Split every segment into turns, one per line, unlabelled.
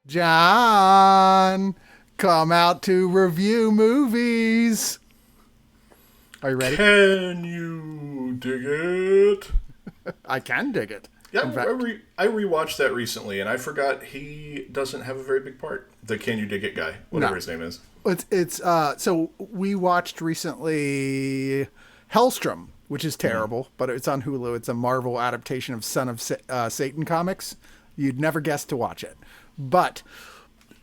John, come out to review movies. Are you ready?
Can you dig it?
I can dig it.
Yeah, I rewatched that recently, and I forgot he doesn't have a very big part. The Can You Dig It guy, whatever his name is.
So we watched recently Hellstrom, which is terrible, but it's on Hulu. It's a Marvel adaptation of Son of Satan comics. You'd never guess to watch it. But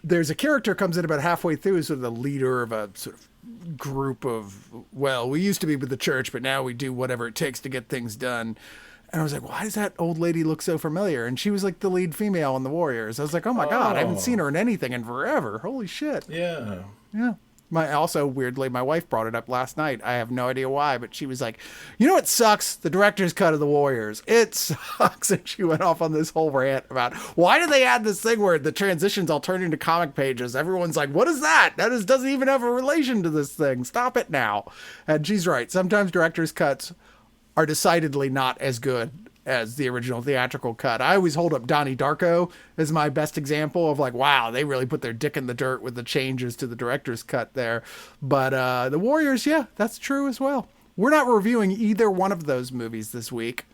there's a character comes in about halfway through, sort of the leader of a sort of group of, well, we used to be with the church, but now we do whatever it takes to get things done. And I was like, why does that old lady look so familiar? And she was like the lead female in the Warriors. I was like, oh my God, I haven't seen her in anything in forever. Holy shit.
Yeah.
Yeah. Also, weirdly, my wife brought it up last night. I have no idea why, but she was like, you know what sucks? The director's cut of The Warriors. It sucks. And she went off on this whole rant about why did they add this thing where the transitions all turn into comic pages? Everyone's like, what is that? That doesn't even have a relation to this thing. Stop it now. And she's right. Sometimes director's cuts are decidedly not as good as the original theatrical cut. I always hold up Donnie Darko as my best example of like, wow, they really put their dick in the dirt with the changes to the director's cut there. But The Warriors, yeah, that's true as well. We're not reviewing either one of those movies this week.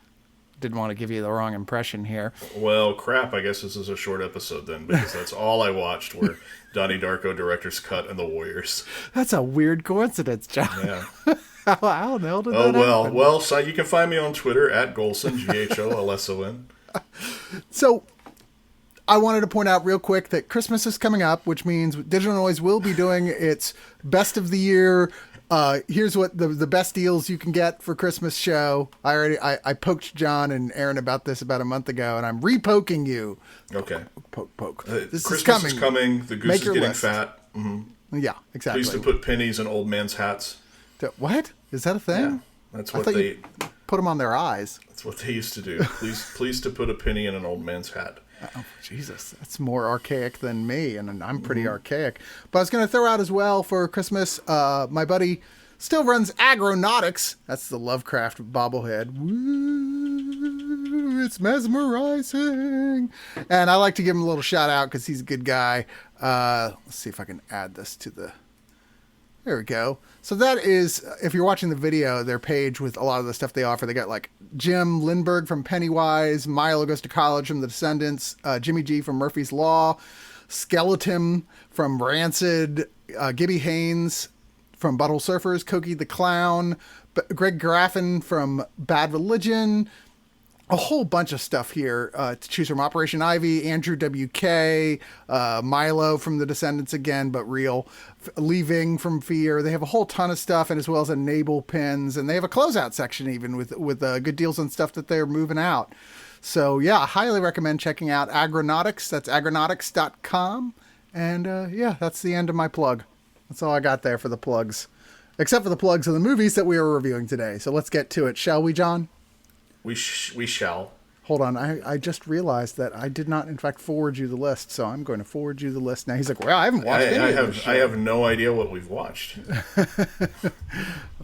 Didn't want to give you the wrong impression here.
Well, crap, I guess this is a short episode then, because that's all I watched were Donnie Darko director's cut and The Warriors.
That's a weird coincidence, John.
Yeah.
How the hell did that happen?
Well, so you can find me on Twitter at Golson, GHOLSON.
So, I wanted to point out real quick that Christmas is coming up, which means Digital Noise will be doing its best of the year. Here's what the best deals you can get for Christmas show. I poked John and Aaron about this about a month ago, and I'm re-poking you.
Okay.
Poke.
This Christmas is coming. The goose is getting list. Fat. Mm-hmm.
Yeah, exactly.
Please to put pennies in old man's hats.
What? Is that a thing?
Yeah, that's what they
put them on their eyes.
That's what they used to do. Please to put a penny in an old man's hat.
Oh, Jesus, that's more archaic than me, and I'm pretty archaic. But I was going to throw out as well for Christmas, my buddy still runs Agronautics. That's the Lovecraft bobblehead. Woo, it's mesmerizing. And I like to give him a little shout out because he's a good guy. Let's see if I can add this to the... There we go. So that is, if you're watching the video, their page with a lot of the stuff they offer. They got like Jim Lindbergh from Pennywise, Milo Goes to College from The Descendants, Jimmy G from Murphy's Law, Skeleton from Rancid, Gibby Haynes from Butthole Surfers, Koki the Clown, Greg Graffin from Bad Religion, a whole bunch of stuff here to choose from. Operation Ivy, Andrew W.K., Milo from The Descendants again, but real. Leaving from Fear. They have a whole ton of stuff, and as well as enable pins, and they have a closeout section even with good deals on stuff that they're moving out. So yeah, I highly recommend checking out Agronautics. That's agronautics.com. And yeah, that's the end of my plug. That's all I got there for the plugs, except for the plugs of the movies that we are reviewing today. So let's get to it, shall we, John?
We shall.
Hold on. I just realized that I did not, in fact, forward you the list. So I'm going to forward you the list now. He's like, well, I haven't watched any of this shit.
I have no idea what we've watched.
I'll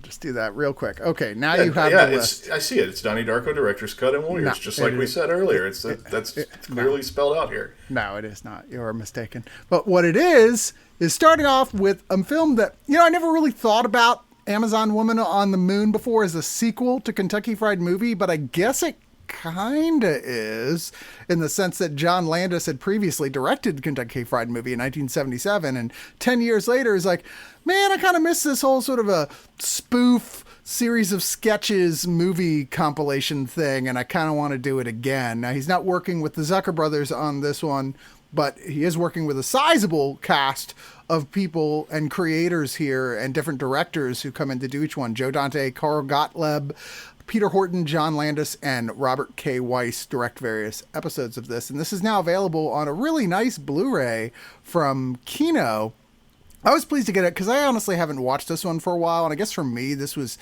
just do that real quick. Okay, now you have the list.
I see it. It's Donnie Darko, Director's Cut, and Warriors, just like we said earlier. That's clearly spelled out here.
No, it is not. You are mistaken. But what it is starting off with a film that, I never really thought about Amazon Woman on the Moon before as a sequel to Kentucky Fried Movie, but I guess it kinda is, in the sense that John Landis had previously directed Kentucky Fried Movie in 1977, and 10 years later is like, man, I kind of miss this whole sort of a spoof series of sketches movie compilation thing, and I kind of want to do it again. Now, he's not working with the Zucker brothers on this one, but he is working with a sizable cast of people and creators here and different directors who come in to do each one. Joe Dante, Carl Gottlieb, Peter Horton, John Landis, and Robert K. Weiss direct various episodes of this. And this is now available on a really nice Blu-ray from Kino. I was pleased to get it because I honestly haven't watched this one for a while. And I guess for me, this was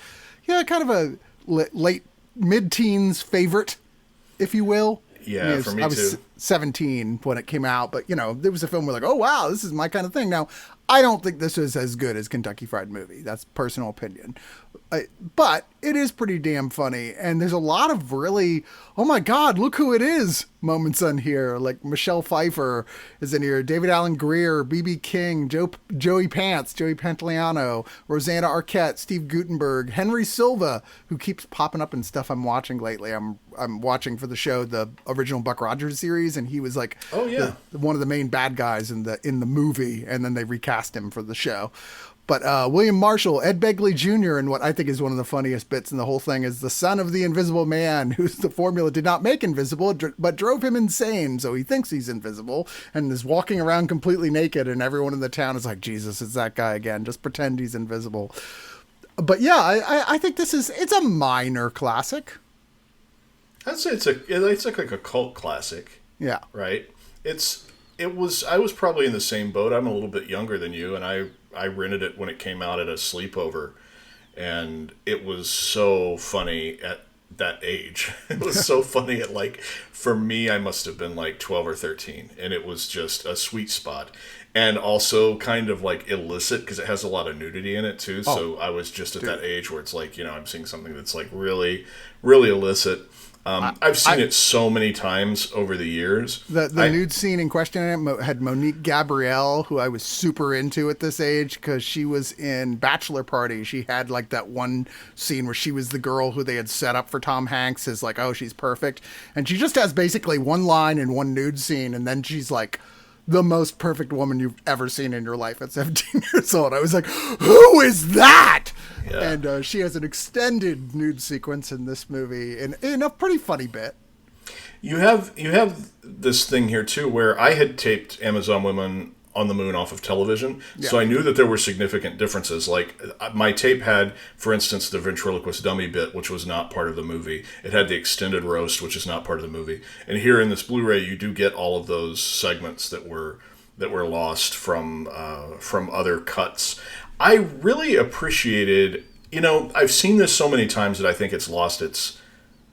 kind of a late mid-teens favorite, if you will.
Yeah, for me too.
I was 17 when it came out, but there was a film where like, oh wow, this is my kind of thing. Now, I don't think this is as good as Kentucky Fried Movie. That's personal opinion. But it is pretty damn funny. And there's a lot of really, oh my God, look who it is moments on here. Like Michelle Pfeiffer is in here. David Alan Grier, B.B. King, Joey Pantoliano, Rosanna Arquette, Steve Guttenberg, Henry Silva, who keeps popping up in stuff I'm watching lately. I'm watching for the show, the original Buck Rogers series. And he was like,
oh yeah,
one of the main bad guys in the movie. And then they recast him for the show. But William Marshall, Ed Begley Jr., and what I think is one of the funniest bits in the whole thing is the son of the Invisible Man, who's the formula did not make invisible, but drove him insane. So he thinks he's invisible and is walking around completely naked. And everyone in the town is like, Jesus, it's that guy again. Just pretend he's invisible. But yeah, I think it's a minor classic.
I'd say it's like a cult classic.
Yeah.
Right? I was probably in the same boat. I'm a little bit younger than you, and I rented it when it came out at a sleepover, and it was so funny at that age. It was so funny at, like, for me, I must have been like 12 or 13, and it was just a sweet spot. And also kind of like illicit because it has a lot of nudity in it too. So I was just at that age where it's like, I'm seeing something that's like really, really illicit. I've seen it so many times over the years.
The nude scene in question had Monique Gabrielle, who I was super into at this age because she was in Bachelor Party. She had like that one scene where she was the girl who they had set up for Tom Hanks as like, oh, she's perfect. And she just has basically one line in one nude scene. And then she's like the most perfect woman you've ever seen in your life at 17 years old. I was like, who is that? Yeah. And she has an extended nude sequence in this movie in a pretty funny bit.
You have this thing here too where I had taped Amazon Women on the Moon off of television, so I knew that there were significant differences. Like my tape had, for instance, the ventriloquist dummy bit, which was not part of the movie. It had the extended roast, which is not part of the movie. And here in this Blu-ray, you do get all of those segments that were lost from other cuts. I really appreciated, I've seen this so many times that I think it's lost its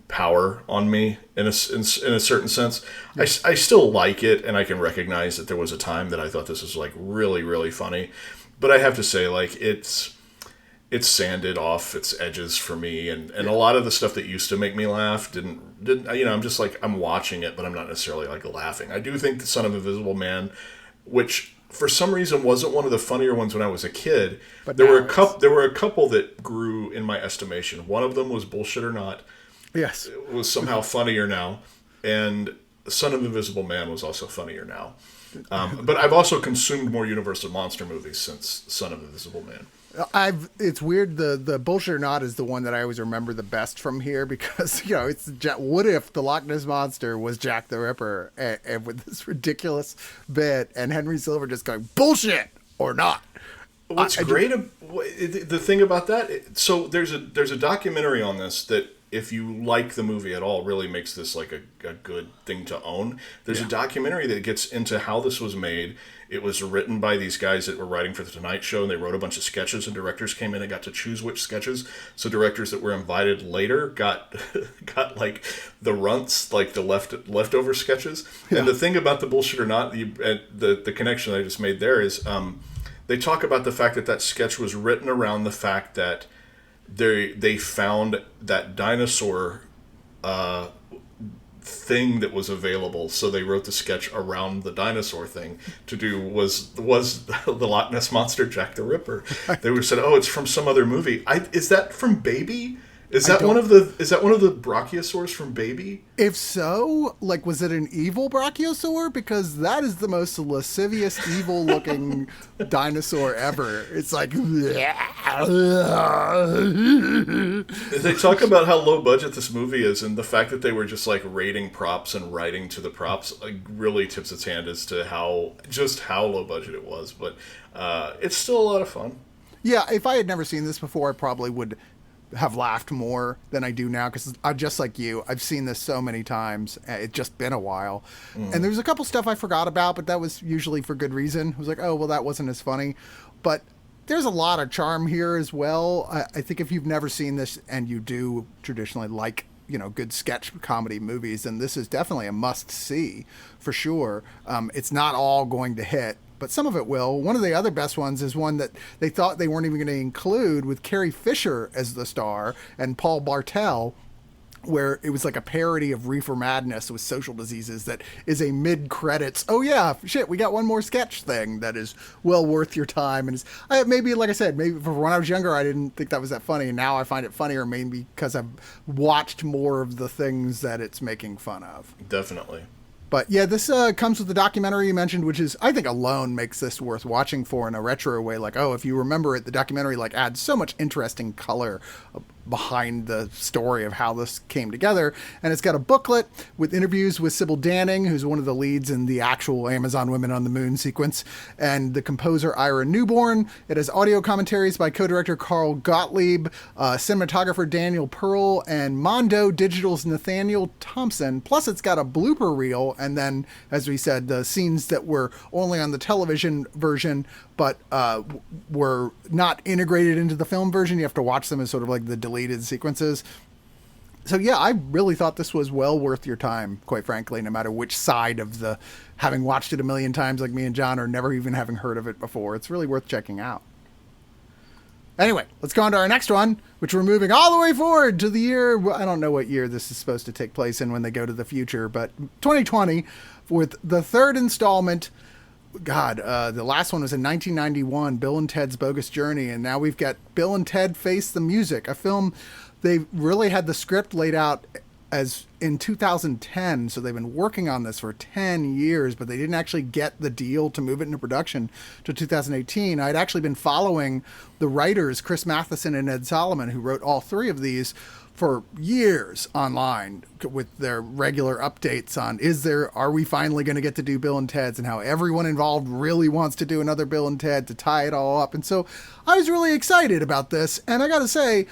power on me in a certain sense. I still like it, and I can recognize that there was a time that I thought this was like really, really funny. But I have to say, like, it's sanded off its edges for me, and a lot of the stuff that used to make me laugh didn't. I'm just like, I'm watching it, but I'm not necessarily like laughing. I do think The Son of Invisible Man, which for some reason wasn't one of the funnier ones when I was a kid. But there were a couple that grew in my estimation. One of them was Bullshit or Not.
Yes.
It was somehow funnier now. And Son of Invisible Man was also funnier now. But I've also consumed more Universal Monster movies since Son of Invisible Man.
It's weird. The Bullshit or Not is the one that I always remember the best from here because, it's what if the Loch Ness Monster was Jack the Ripper and with this ridiculous bit and Henry Silver just going, bullshit or not.
What's great, the thing about that, so there's a documentary on this that, if you like the movie at all, really makes this like a good thing to own. There's a documentary that gets into how this was made. It was written by these guys that were writing for The Tonight Show, and they wrote a bunch of sketches, and directors came in and got to choose which sketches. So directors that were invited later got like the runts, like the leftover sketches. Yeah. And the thing about the Bullshit or Not, the connection I just made there is they talk about the fact that sketch was written around the fact that they found that dinosaur thing that was available, so they wrote the sketch around the dinosaur thing to do was the Loch Ness Monster Jack the Ripper. They said, oh, it's from some other movie. Is that from Baby? Is that one of the brachiosaurs from Baby?
If so, like, was it an evil brachiosaur? Because that is the most lascivious, evil-looking dinosaur ever. It's like,
they talk about how low budget this movie is, and the fact that they were just like rating props and writing to the props like really tips its hand as to how low budget it was. But it's still a lot of fun.
Yeah, if I had never seen this before, I probably would have laughed more than I do now because I'm just like you. I've seen this so many times. It's just been a while. And there's a couple stuff I forgot about, but that was usually for good reason. I was like, oh, well, that wasn't as funny. But there's a lot of charm here as well. I think if you've never seen this and you do traditionally like, good sketch comedy movies, then this is definitely a must see for sure. It's not all going to hit, but some of it will. One of the other best ones is one that they thought they weren't even going to include, with Carrie Fisher as the star and Paul Bartel, where it was like a parody of Reefer Madness with social diseases that is a mid-credits, oh yeah, shit, we got one more sketch thing that is well worth your time. And maybe, like I said, maybe for when I was younger, I didn't think that was that funny, and now I find it funnier, maybe because I've watched more of the things that it's making fun of.
Definitely.
But yeah, this comes with the documentary you mentioned, which is, I think, alone makes this worth watching for in a retro way. Like, oh, if you remember it, the documentary like adds so much interesting color behind the story of how this came together. And it's got a booklet with interviews with Sybil Danning, who's one of the leads in the actual Amazon Women on the Moon sequence, and the composer Ira Newborn. It has audio commentaries by co-director Carl Gottlieb, cinematographer Daniel Pearl, and Mondo Digital's Nathaniel Thompson. Plus, it's got a blooper reel, and then, as we said, the scenes that were only on the television version but were not integrated into the film version. You have to watch them as sort of like the deleted sequences. So yeah, I really thought this was well worth your time, quite frankly, no matter which side of the having watched it a million times like me and John, or never even having heard of it before. It's really worth checking out. Anyway, let's go on to our next one, which we're moving all the way forward to the year. I don't know what year this is supposed to take place in when they go to the future, but 2020, with the third installment. God, the last one was in 1991, Bill and Ted's Bogus Journey, and now we've got Bill and Ted Face the Music, a film they really had the script laid out as in 2010, so they've been working on this for 10 years, but they didn't actually get the deal to move it into production till 2018. I'd actually been following the writers, Chris Matheson and Ed Solomon, who wrote all three of these, for years online with their regular updates on are we finally going to get to do Bill and Ted's, and how everyone involved really wants to do another Bill and Ted to tie it all up. And so I was really excited about this, and I got to say,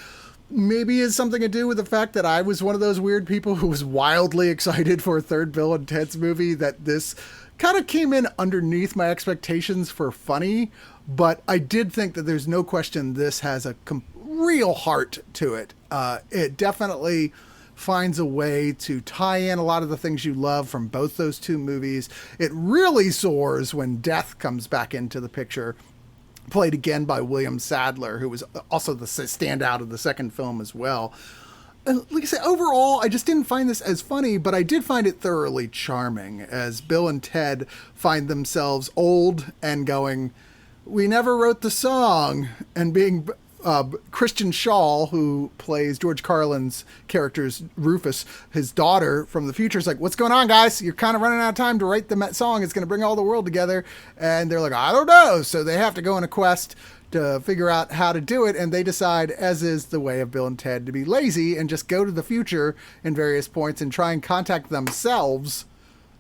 maybe it's something to do with the fact that I was one of those weird people who was wildly excited for a third Bill and Ted's movie, that this kind of came in underneath my expectations for funny. But I did think that there's no question this has a real heart to it. It definitely finds a way to tie in a lot of the things you love from both those two movies. It really soars when Death comes back into the picture, played again by William Sadler, who was also the standout of the second film as well. And like I said, overall, I just didn't find this as funny, but I did find it thoroughly charming as Bill and Ted find themselves old and going, we never wrote the song, and being Christian Shaw, who plays George Carlin's character's Rufus, his daughter from the future, is like, what's going on, guys? You're kind of running out of time to write the song. It's going to bring all the world together. And they're like, I don't know. So they have to go on a quest to figure out how to do it. And they decide, as is the way of Bill and Ted, to be lazy and just go to the future in various points and try and contact themselves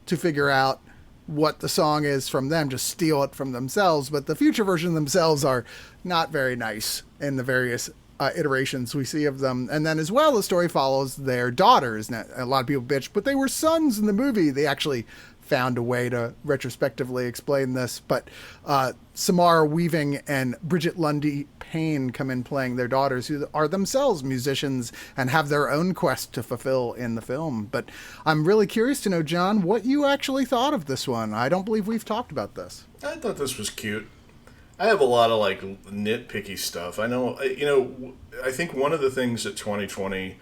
to figure out what the song is from them, just steal it from themselves. But the future version themselves are not very nice in the various iterations we see of them. And then as well, the story follows their daughters. Now, a lot of people bitch, but they were sons in the movie. They actually found a way to retrospectively explain this. But Samara Weaving and Bridget Lundy Payne come in playing their daughters, who are themselves musicians and have their own quest to fulfill in the film. But I'm really curious to know, John, what you actually thought of this one. I don't believe we've talked about this.
I thought this was cute. I have a lot of like nitpicky stuff. I know, I think one of the things that 2020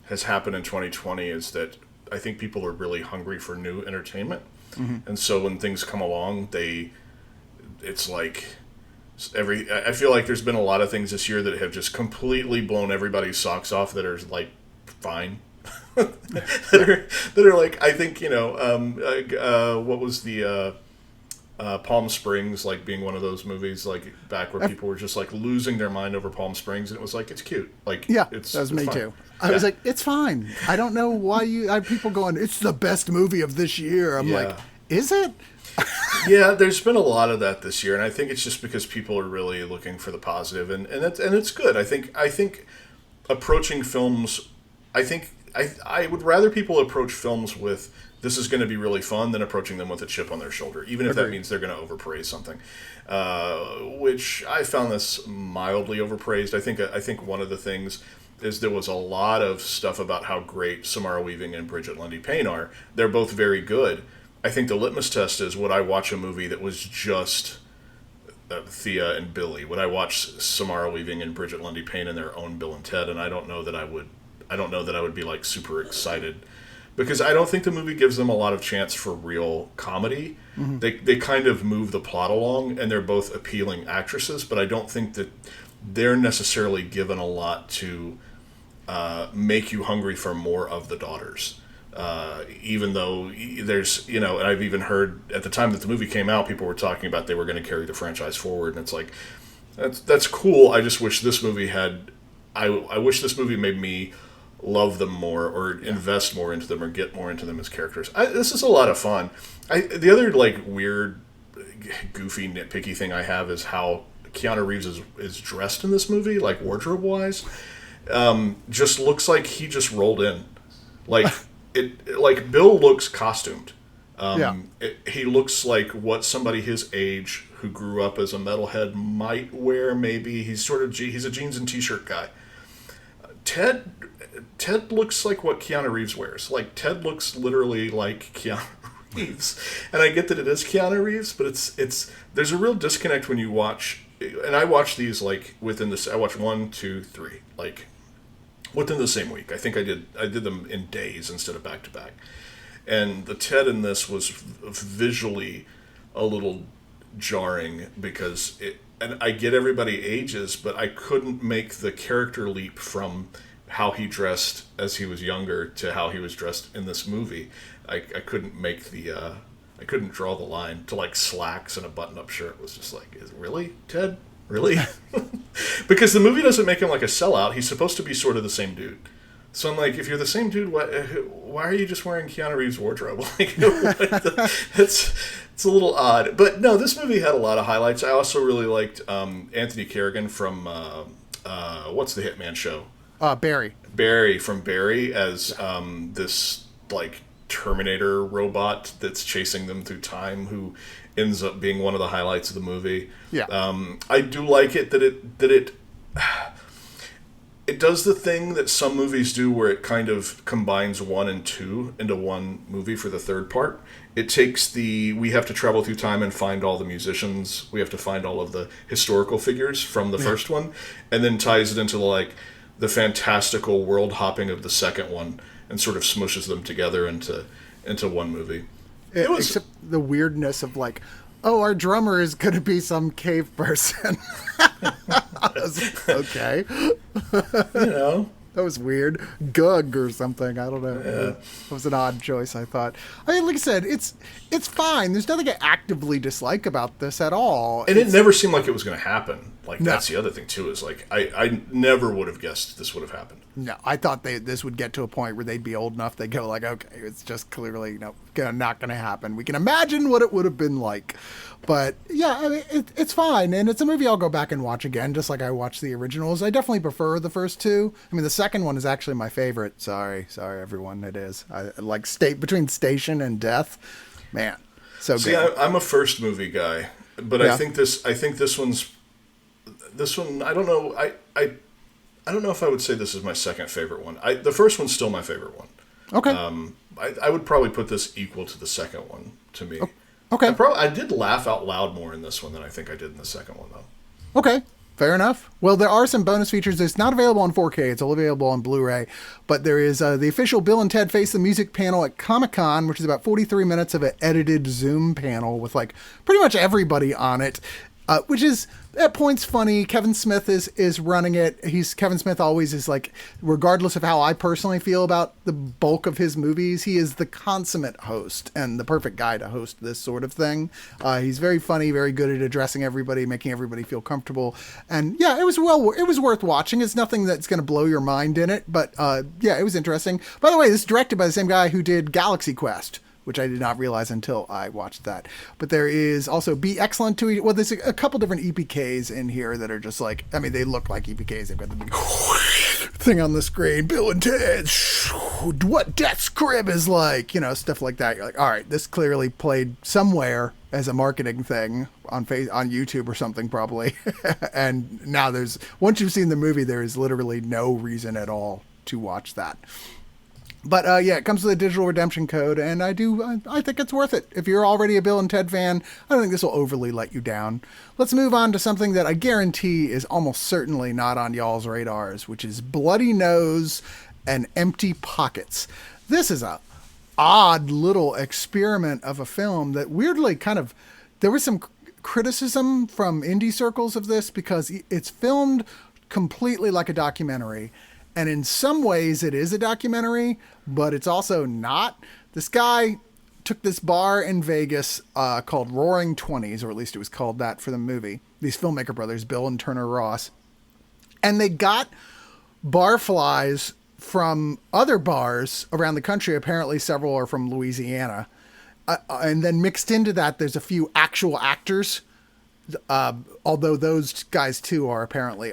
has happened in 2020 is that I think people are really hungry for new entertainment. Mm-hmm. And so when things come along, it's like I feel like there's been a lot of things this year that have just completely blown everybody's socks off that are like fine. that are like, I think, what was the Palm Springs, like being one of those movies like back where people were just like losing their mind over Palm Springs, and it was like, it's cute. Like,
yeah, that was me too. I was like, it's fine. I don't know why I have people going, it's the best movie of this year. I'm like, is it?
Yeah, there's been a lot of that this year, and I think it's just because people are really looking for the positive, and it's good. I think approaching films, I would rather people approach films with, this is going to be really fun, than approaching them with a chip on their shoulder, even if that means they're going to overpraise something, which I found this mildly overpraised. I think one of the things is there was a lot of stuff about how great Samara Weaving and Bridget Lundy Payne are. They're both very good. I think the litmus test is, would I watch a movie that was just Thea and Billy? Would I watch Samara Weaving and Bridget Lundy Payne in their own Bill and Ted? And I don't know that I would. I don't know that I would be like super excited, because I don't think the movie gives them a lot of chance for real comedy. Mm-hmm. They kind of move the plot along, and they're both appealing actresses, but I don't think that they're necessarily given a lot to make you hungry for more of the daughters. Even though there's, and I've even heard at the time that the movie came out, people were talking about they were going to carry the franchise forward, and it's like, that's cool. I just wish this movie had, I wish this movie made me love them more, or invest more into them, or get more into them as characters. This is a lot of fun. The other like weird, goofy, nitpicky thing I have is how Keanu Reeves is dressed in this movie, like wardrobe wise. Just looks like he just rolled in, like. Like Bill looks costumed. He looks like what somebody his age who grew up as a metalhead might wear. Maybe he's a jeans and t-shirt guy. Ted looks like what Keanu Reeves wears. Like Ted looks literally like Keanu Reeves, and I get that it is Keanu Reeves, but it's there's a real disconnect when you watch. And I watch these like within this. I watch 1, 2, 3 like. Within the same week. I think I did them in days instead of back to back. And the Ted in this was visually a little jarring, because and I get everybody ages, but I couldn't make the character leap from how he dressed as he was younger to how he was dressed in this movie. I couldn't make I couldn't draw the line to like slacks and a button-up shirt. It was just like, really, Ted? Really? Because the movie doesn't make him like a sellout. He's supposed to be sort of the same dude. So I'm like, if you're the same dude, why are you just wearing Keanu Reeves' wardrobe? Like, it's a little odd. But no, this movie had a lot of highlights. I also really liked Anthony Carrigan from what's the Hitman show?
Barry.
Barry from Barry as this like Terminator robot that's chasing them through time, who ends up being one of the highlights of the movie.
Yeah.
I do like it that it does the thing that some movies do, where it kind of combines 1 and 2 into one movie for the third part. It takes we have to travel through time and find all the musicians. We have to find all of the historical figures from the first one, and then ties it into like the fantastical world hopping of the second one, and sort of smooshes them together into one movie. It was,
except the weirdness of like, oh, our drummer is going to be some cave person. Okay. That was weird. Gug or something. I don't know. Yeah. It was an odd choice, I thought. I mean, like I said, it's fine. There's nothing I actively dislike about this at all.
And it never seemed like it was going to happen. Like, no. That's the other thing, too, is like, I never would have guessed this would have happened.
No, I thought this would get to a point where they'd be old enough, they'd go like, okay, it's just clearly not going to happen. We can imagine what it would have been like. But, yeah, I mean, it's fine. And it's a movie I'll go back and watch again, just like I watched the originals. I definitely prefer the first two. I mean, the second one is actually my favorite. Sorry, everyone, it is. I like between Station and Death. Man, so good.
See, I'm a first movie guy, but yeah. I think this one, I don't know. I don't know if I would say this is my second favorite one. The first one's still my favorite one.
Okay.
I would probably put this equal to the second one to me.
Okay.
I did laugh out loud more in this one than I think I did in the second one, though.
Okay. Fair enough. Well, there are some bonus features. It's not available on 4K. It's only available on Blu-ray. But there is the official Bill and Ted Face the Music panel at Comic-Con, which is about 43 minutes of an edited Zoom panel with like pretty much everybody on it. Which is at points funny. Kevin Smith is running it. Kevin Smith always is like, regardless of how I personally feel about the bulk of his movies, he is the consummate host and the perfect guy to host this sort of thing. He's very funny, very good at addressing everybody, making everybody feel comfortable. And yeah, it was worth watching. It's nothing that's going to blow your mind in it, but yeah, it was interesting. By the way, this is directed by the same guy who did Galaxy Quest, which I did not realize until I watched that. But there is also Be Excellent to... Well, there's a couple different EPKs in here that are just like... I mean, they look like EPKs. They've got the big thing on the screen. Bill and Ted, what Death's Crib is like. Stuff like that. You're like, all right, this clearly played somewhere as a marketing thing on YouTube or something, probably. And now once you've seen the movie, there is literally no reason at all to watch that. But yeah, it comes with a digital redemption code, and I think it's worth it. If you're already a Bill and Ted fan, I don't think this will overly let you down. Let's move on to something that I guarantee is almost certainly not on y'all's radars, which is Bloody Nose and Empty Pockets. This is a odd little experiment of a film that weirdly there was some criticism from indie circles of this because it's filmed completely like a documentary. And in some ways it is a documentary, but it's also not. This guy took this bar in Vegas called Roaring Twenties, or at least it was called that for the movie. These filmmaker brothers, Bill and Turner Ross. And they got barflies from other bars around the country. Apparently several are from Louisiana. And then mixed into that, there's a few actual actors. Although those guys too are apparently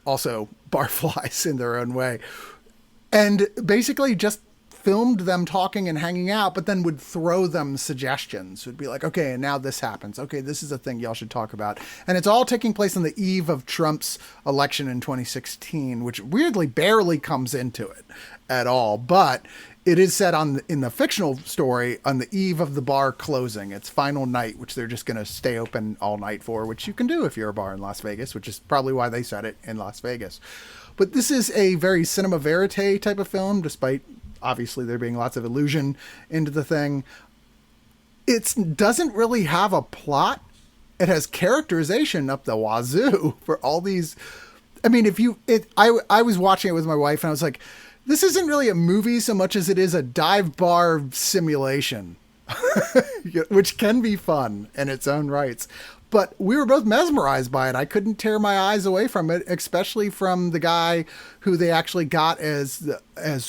also barflies in their own way, and basically just filmed them talking and hanging out, but then would throw them suggestions. Would be like, okay, and now this happens. Okay, this is a thing y'all should talk about. And it's all taking place on the eve of Trump's election in 2016, which weirdly barely comes into it at all. But it is set in the fictional story on the eve of the bar closing. It's final night, which they're just going to stay open all night for, which you can do if you're a bar in Las Vegas, which is probably why they set it in Las Vegas. But this is a very cinema verite type of film, despite obviously there being lots of illusion into the thing. It doesn't really have a plot. It has characterization up the wazoo for all these. I mean, I was watching it with my wife and I was like, this isn't really a movie so much as it is a dive bar simulation, which can be fun in its own rights. But we were both mesmerized by it. I couldn't tear my eyes away from it, especially from the guy who they actually got as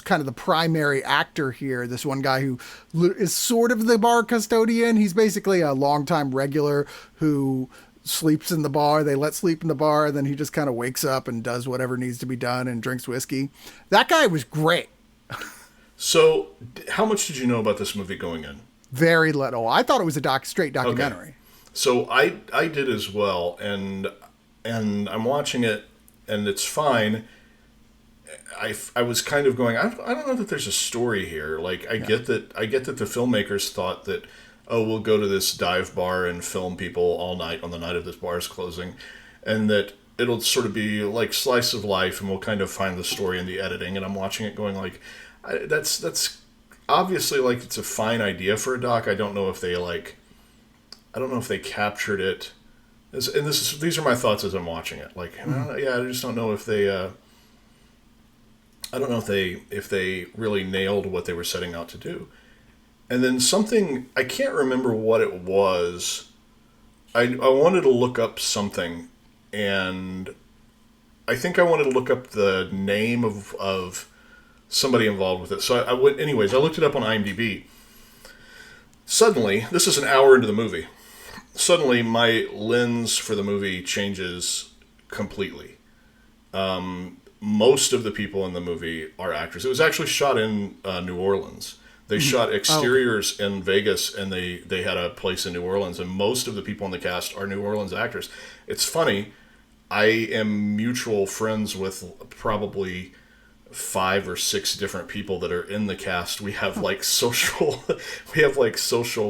kind of the primary actor here. This one guy who is sort of the bar custodian. He's basically a longtime regular who sleeps in the bar. They let sleep in the bar. And then he just kind of wakes up and does whatever needs to be done and drinks whiskey. That guy was great.
So how much did you know about this movie going in?
Very little. I thought it was a straight documentary.
Okay. So I did as well, and I'm watching it, and it's fine. I was kind of going, I don't know that there's a story here. Like I get that the filmmakers thought that, oh, we'll go to this dive bar and film people all night on the night of this bar's closing, and that it'll sort of be like slice of life, and we'll kind of find the story in the editing. And I'm watching it going like, that's obviously like it's a fine idea for a doc. I don't know if they captured it. These are my thoughts as I'm watching it. Like, I just don't know if they. I don't know if they really nailed what they were setting out to do. And then something, I can't remember what it was. I wanted to look up something, and I think I wanted to look up the name of somebody involved with it. So I looked it up on IMDb. Suddenly, this is an hour into the movie. Suddenly, my lens for the movie changes completely. Most of the people in the movie are actors. It was actually shot in New Orleans. They shot exteriors in Vegas, and they had a place in New Orleans, and most of the people in the cast are New Orleans actors. It's funny. I am mutual friends with probably 5 or 6 different people that are in the cast. We have social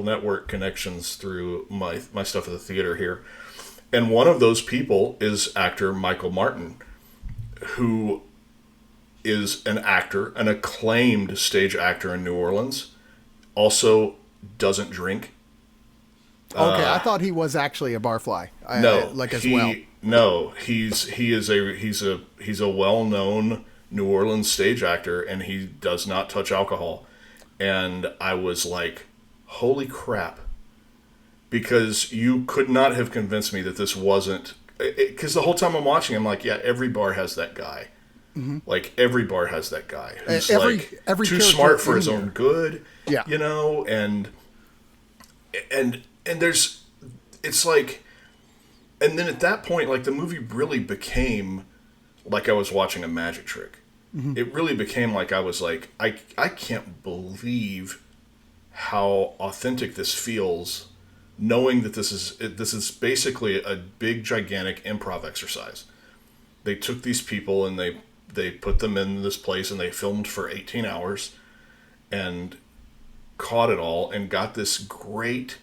network connections through my stuff at the theater here. And one of those people is actor Michael Martin, who is an actor, an acclaimed stage actor in New Orleans, also doesn't drink.
Okay, I thought he was actually a barfly.
No, he's a well-known New Orleans stage actor, and he does not touch alcohol. And I was like, holy crap. Because you could not have convinced me that this wasn't... Because the whole time I'm watching, I'm like, yeah, every bar has that guy. Mm-hmm. Like, every bar has that guy who's every too smart for his own good.
Yeah.
You know, and there's... It's like... And then at that point, like, the movie really became like I was watching a magic trick. Mm-hmm. It really became like I was like, I can't believe how authentic this feels, knowing that this is basically a big, gigantic improv exercise. They took these people and they put them in this place and they filmed for 18 hours. and caught it all and got this great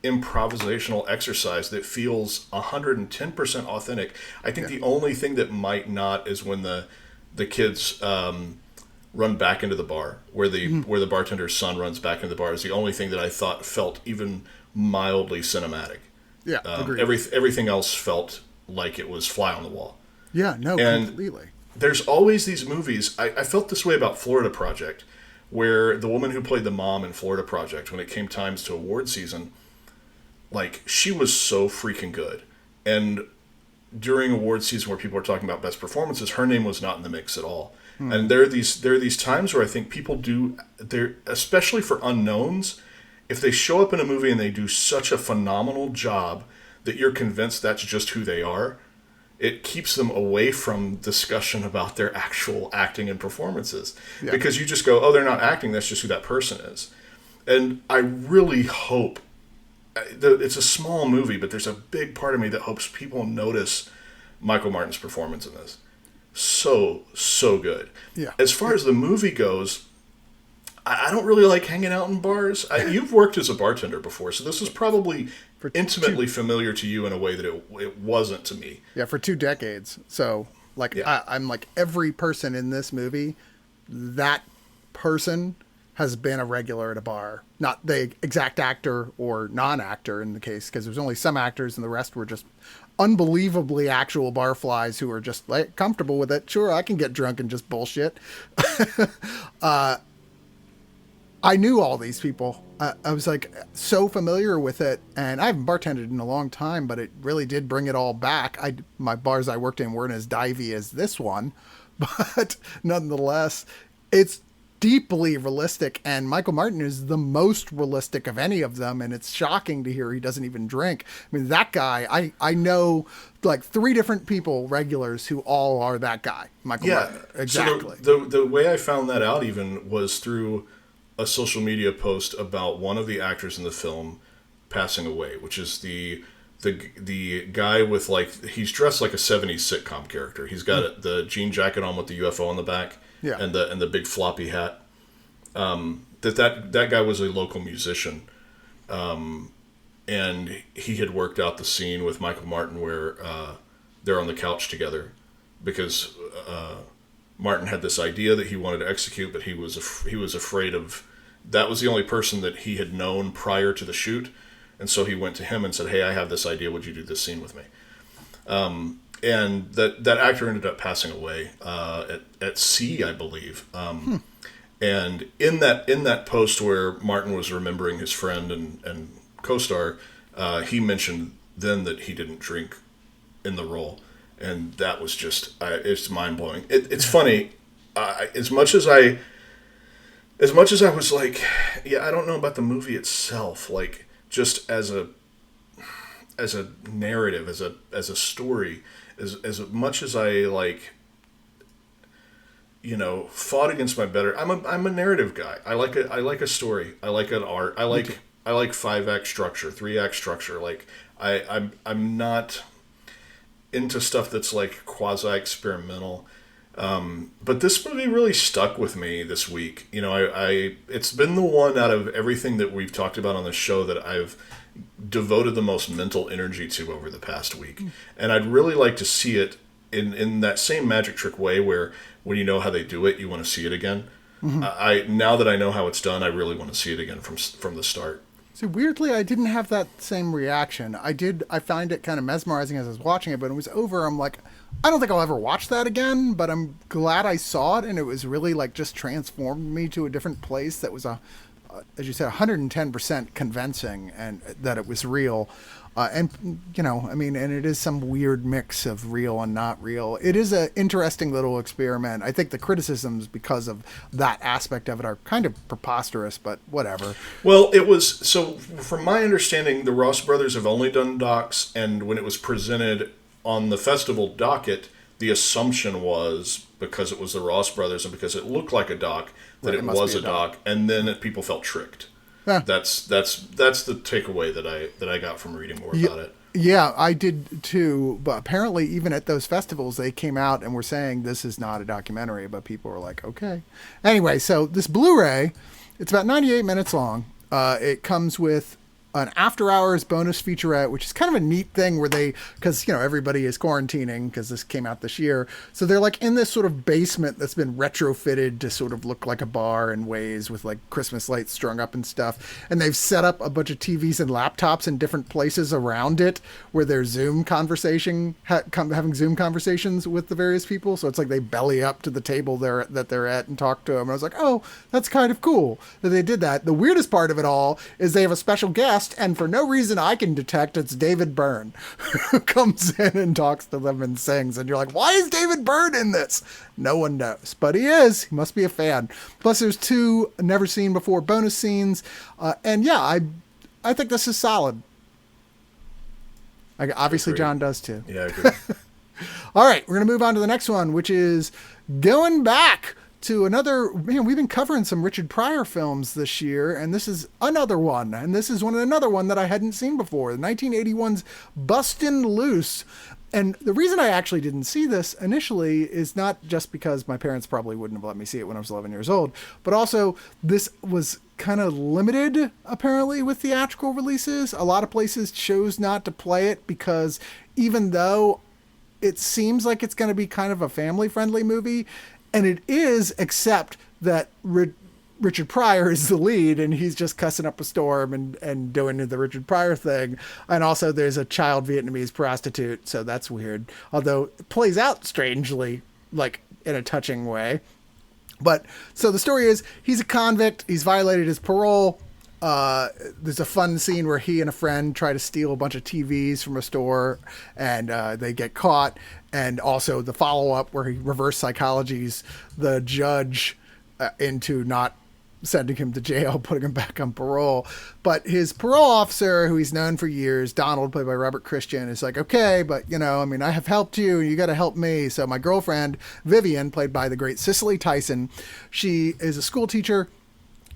improvisational exercise that feels 110% authentic. I think the only thing that might not is when the kids run back into the bar, where the bartender's son runs back into the bar, is the only thing that I thought felt even mildly cinematic.
Yeah, agreed.
Everything else felt like it was fly on the wall.
Yeah, no, completely.
There's always these movies. I felt this way about Florida Project, where the woman who played the mom in Florida Project, when it came times to award season, like, she was so freaking good. And during award season where people are talking about best performances, her name was not in the mix at all. And there are these times where I think people do, especially for unknowns, if they show up in a movie and they do such a phenomenal job that you're convinced that's just who they are, it keeps them away from discussion about their actual acting and performances. Yeah. Because you just go, oh, they're not acting, that's just who that person is. And I really hope, it's a small movie, but there's a big part of me that hopes people notice Michael Martin's performance in this. So good. Yeah. As far as the movie goes, I don't really like hanging out in bars. You've worked as a bartender before, so this is probably intimately familiar to you in a way that it wasn't to me.
Yeah, for 2 decades. So, like, yeah. I'm like, every person in this movie, that person has been a regular at a bar. Not the exact actor or non-actor in the case, because there's only some actors and the rest were just unbelievably actual barflies who are just like comfortable with it. Sure, I can get drunk and just bullshit. I knew all these people. I was like so familiar with it, and I haven't bartended in a long time, but it really did bring it all back. My bars I worked in weren't as divey as this one, but nonetheless, it's deeply realistic, and Michael Martin is the most realistic of any of them, and it's shocking to hear he doesn't even drink. I mean, that guy, I know like 3 different people, regulars, who all are that guy, Michael Martin. Exactly.
So the way I found that out even was through a social media post about one of the actors in the film passing away, which is the guy with, like, he's dressed like a 70s sitcom character. He's got the jean jacket on with the UFO on the back. Yeah. And the big floppy hat. That guy was a local musician, and he had worked out the scene with Michael Martin where they're on the couch together, because Martin had this idea that he wanted to execute, but he was afraid of. That was the only person that he had known prior to the shoot, and so he went to him and said, "Hey, I have this idea. Would you do this scene with me?" And that actor ended up passing away at sea, I believe. And in that post where Martin was remembering his friend and co-star, he mentioned then that he didn't drink in the role, and that was just it's mind blowing. It's funny, as much as I was like, yeah, I don't know about the movie itself, like just as a narrative, as a story. As much as I, like, fought against my better, I'm a narrative guy. I like a story. I like an art. I like 5-act structure, 3-act structure. Like I'm not into stuff that's like quasi experimental. But this movie really stuck with me this week. It's been the one out of everything that we've talked about on the show that I've devoted the most mental energy to over the past week. And I'd really like to see it in that same magic trick way where when you know how they do it, you want to see it again. Mm-hmm. Now that I know how it's done, I really want to see it again from the start.
See, weirdly, I didn't have that same reaction. I find it kind of mesmerizing as I was watching it, but when it was over, I'm like, I don't think I'll ever watch that again, but I'm glad I saw it, and it was really like just transformed me to a different place that was as you said, 110% convincing, and that it was real. And it is some weird mix of real and not real. It is an interesting little experiment. I think the criticisms because of that aspect of it are kind of preposterous, but whatever.
Well, it was, so from my understanding, the Ross brothers have only done docs, and when it was presented on the festival docket, the assumption was, because it was the Ross brothers and because it looked like a doc, that it was a doc, and then people felt tricked. Yeah. That's the takeaway that I got from reading more about it.
Yeah, I did too. But apparently, even at those festivals, they came out and were saying this is not a documentary. But people were like, okay. Anyway, so this Blu-ray, it's about 98 minutes long. It comes with an after hours bonus featurette, which is kind of a neat thing where they, because, you know, everybody is quarantining because this came out this year. So they're like in this sort of basement that's been retrofitted to sort of look like a bar in ways with like Christmas lights strung up and stuff. And they've set up a bunch of TVs and laptops in different places around it where they're having Zoom conversations with the various people. So it's like they belly up to the table that they're at and talk to them. And I was like, oh, that's kind of cool that they did that. The weirdest part of it all is they have a special guest, and for no reason I can detect, it's David Byrne who comes in and talks to them and sings. And you're like, why is David Byrne in this? No one knows, but he is. He must be a fan. Plus, there's 2 never seen before bonus scenes, and yeah, I think this is solid. Obviously, John does too.
Yeah, I agree.
All right, we're gonna move on to the next one, which is going back to another, man, we've been covering some Richard Pryor films this year, and this is another one. And this is another one that I hadn't seen before, the 1981's Bustin' Loose. And the reason I actually didn't see this initially is not just because my parents probably wouldn't have let me see it when I was 11 years old, but also this was kind of limited, apparently, with theatrical releases. A lot of places chose not to play it because even though it seems like it's going to be kind of a family-friendly movie, and it is, except that Richard Pryor is the lead, and he's just cussing up a storm and doing the Richard Pryor thing. And also there's a child Vietnamese prostitute, so that's weird. Although it plays out strangely, like in a touching way. But so the story is he's a convict. He's violated his parole. There's a fun scene where he and a friend try to steal a bunch of TVs from a store, and they get caught. And also the follow-up where he reverse psychologies the judge into not sending him to jail, putting him back on parole. But his parole officer, who he's known for years, Donald, played by Robert Christian, is like, okay, but, you know, I mean, I have helped you, you got to help me. So my girlfriend, Vivian, played by the great Cicely Tyson, she is a school teacher.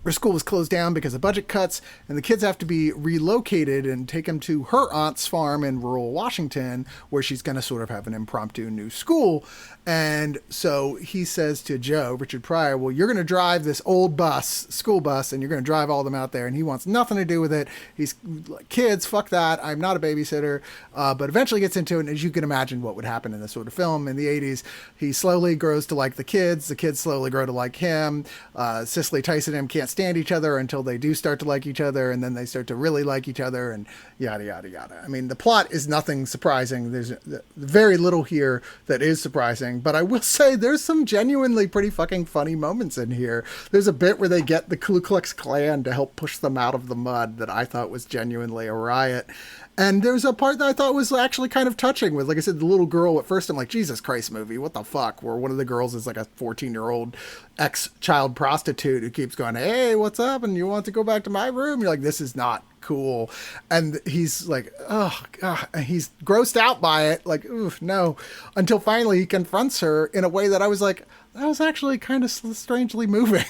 Her school was closed down because of budget cuts, and the kids have to be relocated and taken to her aunt's farm in rural Washington, where she's going to sort of have an impromptu new school. And so he says to Joe, Richard Pryor, well, you're going to drive this old school bus, and you're going to drive all of them out there. And he wants nothing to do with it. He's like, kids, fuck that. I'm not a babysitter. But eventually gets into it. And as you can imagine what would happen in this sort of film in the 80s, he slowly grows to like the kids. The kids slowly grow to like him. Cicely Tyson and him can't stand each other until they do start to like each other. And then they start to really like each other, and yada, yada, yada. I mean, the plot is nothing surprising. There's very little here that is surprising. But I will say there's some genuinely pretty fucking funny moments in here. There's a bit where they get the Ku Klux Klan to help push them out of the mud that I thought was genuinely a riot. And there's a part that I thought was actually kind of touching with, like I said, the little girl. At first I'm like, Jesus Christ movie, what the fuck? Where one of the girls is like a 14-year-old ex-child prostitute who keeps going, hey, what's up? And you want to go back to my room? You're like, this is not cool. And he's like, oh God, and he's grossed out by it, like, oof, no, until finally he confronts her in a way that I was like, that was actually kind of strangely moving.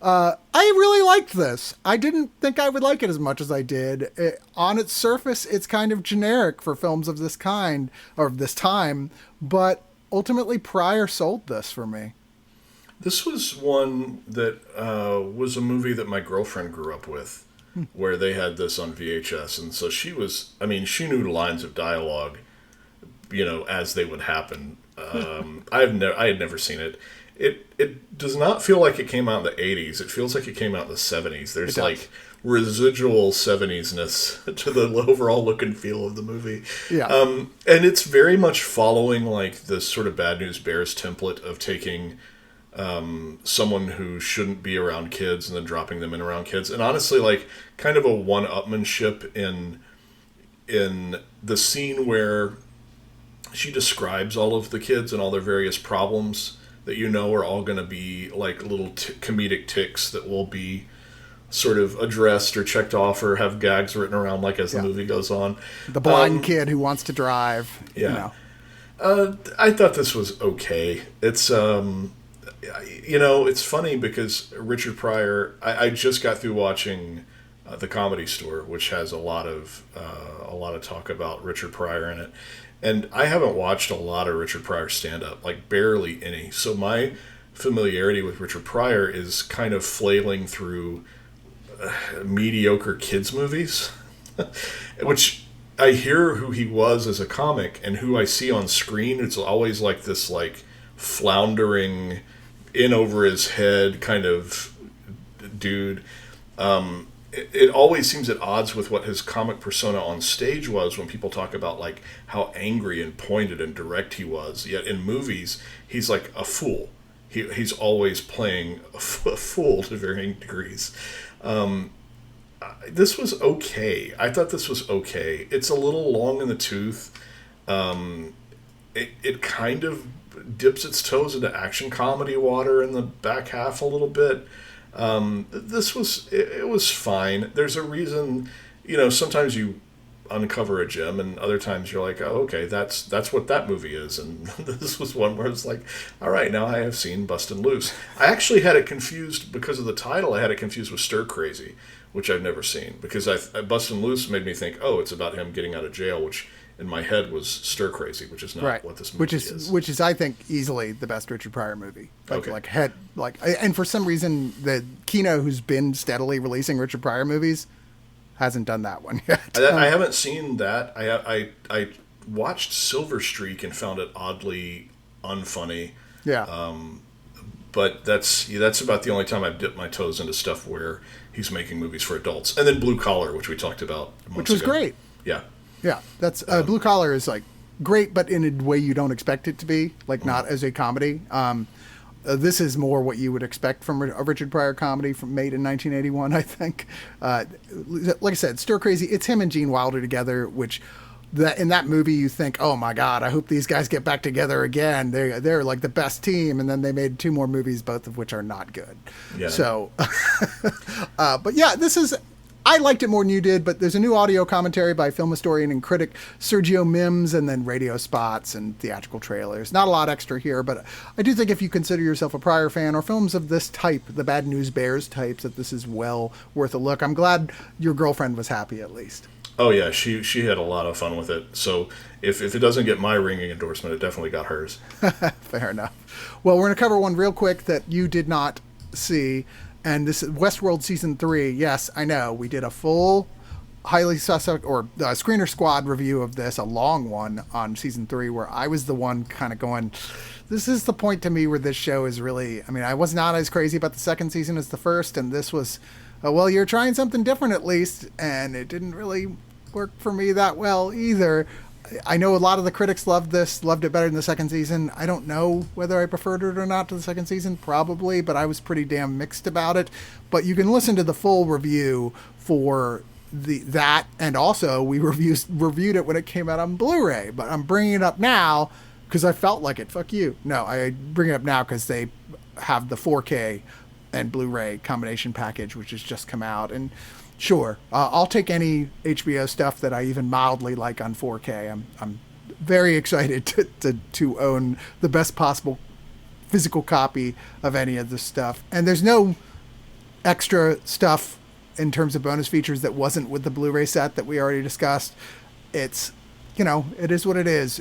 I really liked this. I didn't think I would like it as much as I did. On its surface, it's kind of generic for films of this kind, or of this time, but ultimately Pryor sold this for me.
This was one that was a movie that my girlfriend grew up with, where they had this on VHS, and so she knew lines of dialogue, you know, as they would happen. I had never seen it. It does not feel like it came out in the 80s. It feels like it came out in the 70s. There's like residual 70s-ness to the overall look and feel of the movie.
Yeah.
And it's very much following like the sort of Bad News Bears template of taking someone who shouldn't be around kids and then dropping them in around kids. And honestly, like kind of a one-upmanship in the scene where she describes all of the kids and all their various problems that you know are all going to be like little comedic ticks that will be sort of addressed or checked off or have gags written around like as the movie goes on.
The blind kid who wants to drive.
Yeah. You know. I thought this was okay. It's, you know, it's funny because Richard Pryor, I just got through watching The Comedy Store, which has a lot of talk about Richard Pryor in it. And I haven't watched a lot of Richard Pryor stand-up, like barely any. So my familiarity with Richard Pryor is kind of flailing through mediocre kids movies, which I hear who he was as a comic and who I see on screen. It's always like this like floundering, in over his head kind of dude. It always seems at odds with what his comic persona on stage was when people talk about like how angry and pointed and direct he was. Yet in movies, he's like a fool. He's always playing a fool to varying degrees. This was okay. I thought this was okay. It's a little long in the tooth. It kind of dips its toes into action comedy water in the back half a little bit. It was fine. There's a reason, sometimes you uncover a gem and other times you're like, oh, okay, that's what that movie is. And this was one where it's like, all right, now I have seen Bustin' Loose. I actually had it confused because of the title. I had it confused with Stir Crazy, which I've never seen, because Bustin' Loose made me think, oh, it's about him getting out of jail, which in my head was Stir Crazy, which is not what this movie is.
Which is, I think, easily the best Richard Pryor movie.
Okay.
And for some reason, the Kino, who's been steadily releasing Richard Pryor movies, hasn't done that one yet.
I haven't seen that. I watched Silver Streak and found it oddly unfunny.
Yeah.
But that's about the only time I've dipped my toes into stuff where he's making movies for adults. And then Blue Collar, which we talked about months ago.
Which was great.
Yeah.
Yeah, that's Blue Collar is like great, but in a way you don't expect it to be, like not as a comedy. This is more what you would expect from a Richard Pryor comedy made in 1981, I think. Like I said, Stir Crazy, it's him and Gene Wilder together, which in that movie you think, oh my God, I hope these guys get back together again. They're like the best team. And then they made 2 more movies, both of which are not good.
Yeah.
So, but yeah, I liked it more than you did, but there's a new audio commentary by film historian and critic Sergio Mims, and then radio spots and theatrical trailers. Not a lot extra here, but I do think if you consider yourself a Pryor fan or films of this type, the Bad News Bears types, that this is well worth a look. I'm glad your girlfriend was happy at least.
Oh yeah, she had a lot of fun with it. So if it doesn't get my ringing endorsement, it definitely got hers.
Fair enough. Well, we're going to cover one real quick that you did not see. And this is Westworld Season 3. Yes, I know. We did a full highly suspect or Screener Squad review of this, a long one on Season 3, where I was the one kind of going, this is the point to me where this show is really, I mean, I was not as crazy about the second season as the first, and this was, well, you're trying something different at least, and it didn't really work for me that well either. I know a lot of the critics loved it better than the second season. I don't know whether I preferred it or not to the second season, probably, but I was pretty damn mixed about it. But you can listen to the full review for that, and also we reviewed it when it came out on Blu-ray. But I'm bringing it up now because I felt like it. Fuck you. No, I bring it up now because they have the 4K and Blu-ray combination package, which has just come out, and sure, I'll take any HBO stuff that I even mildly like on 4K. I'm very excited to own the best possible physical copy of any of this stuff. And there's no extra stuff in terms of bonus features that wasn't with the Blu-ray set that we already discussed. It's, it is what it is.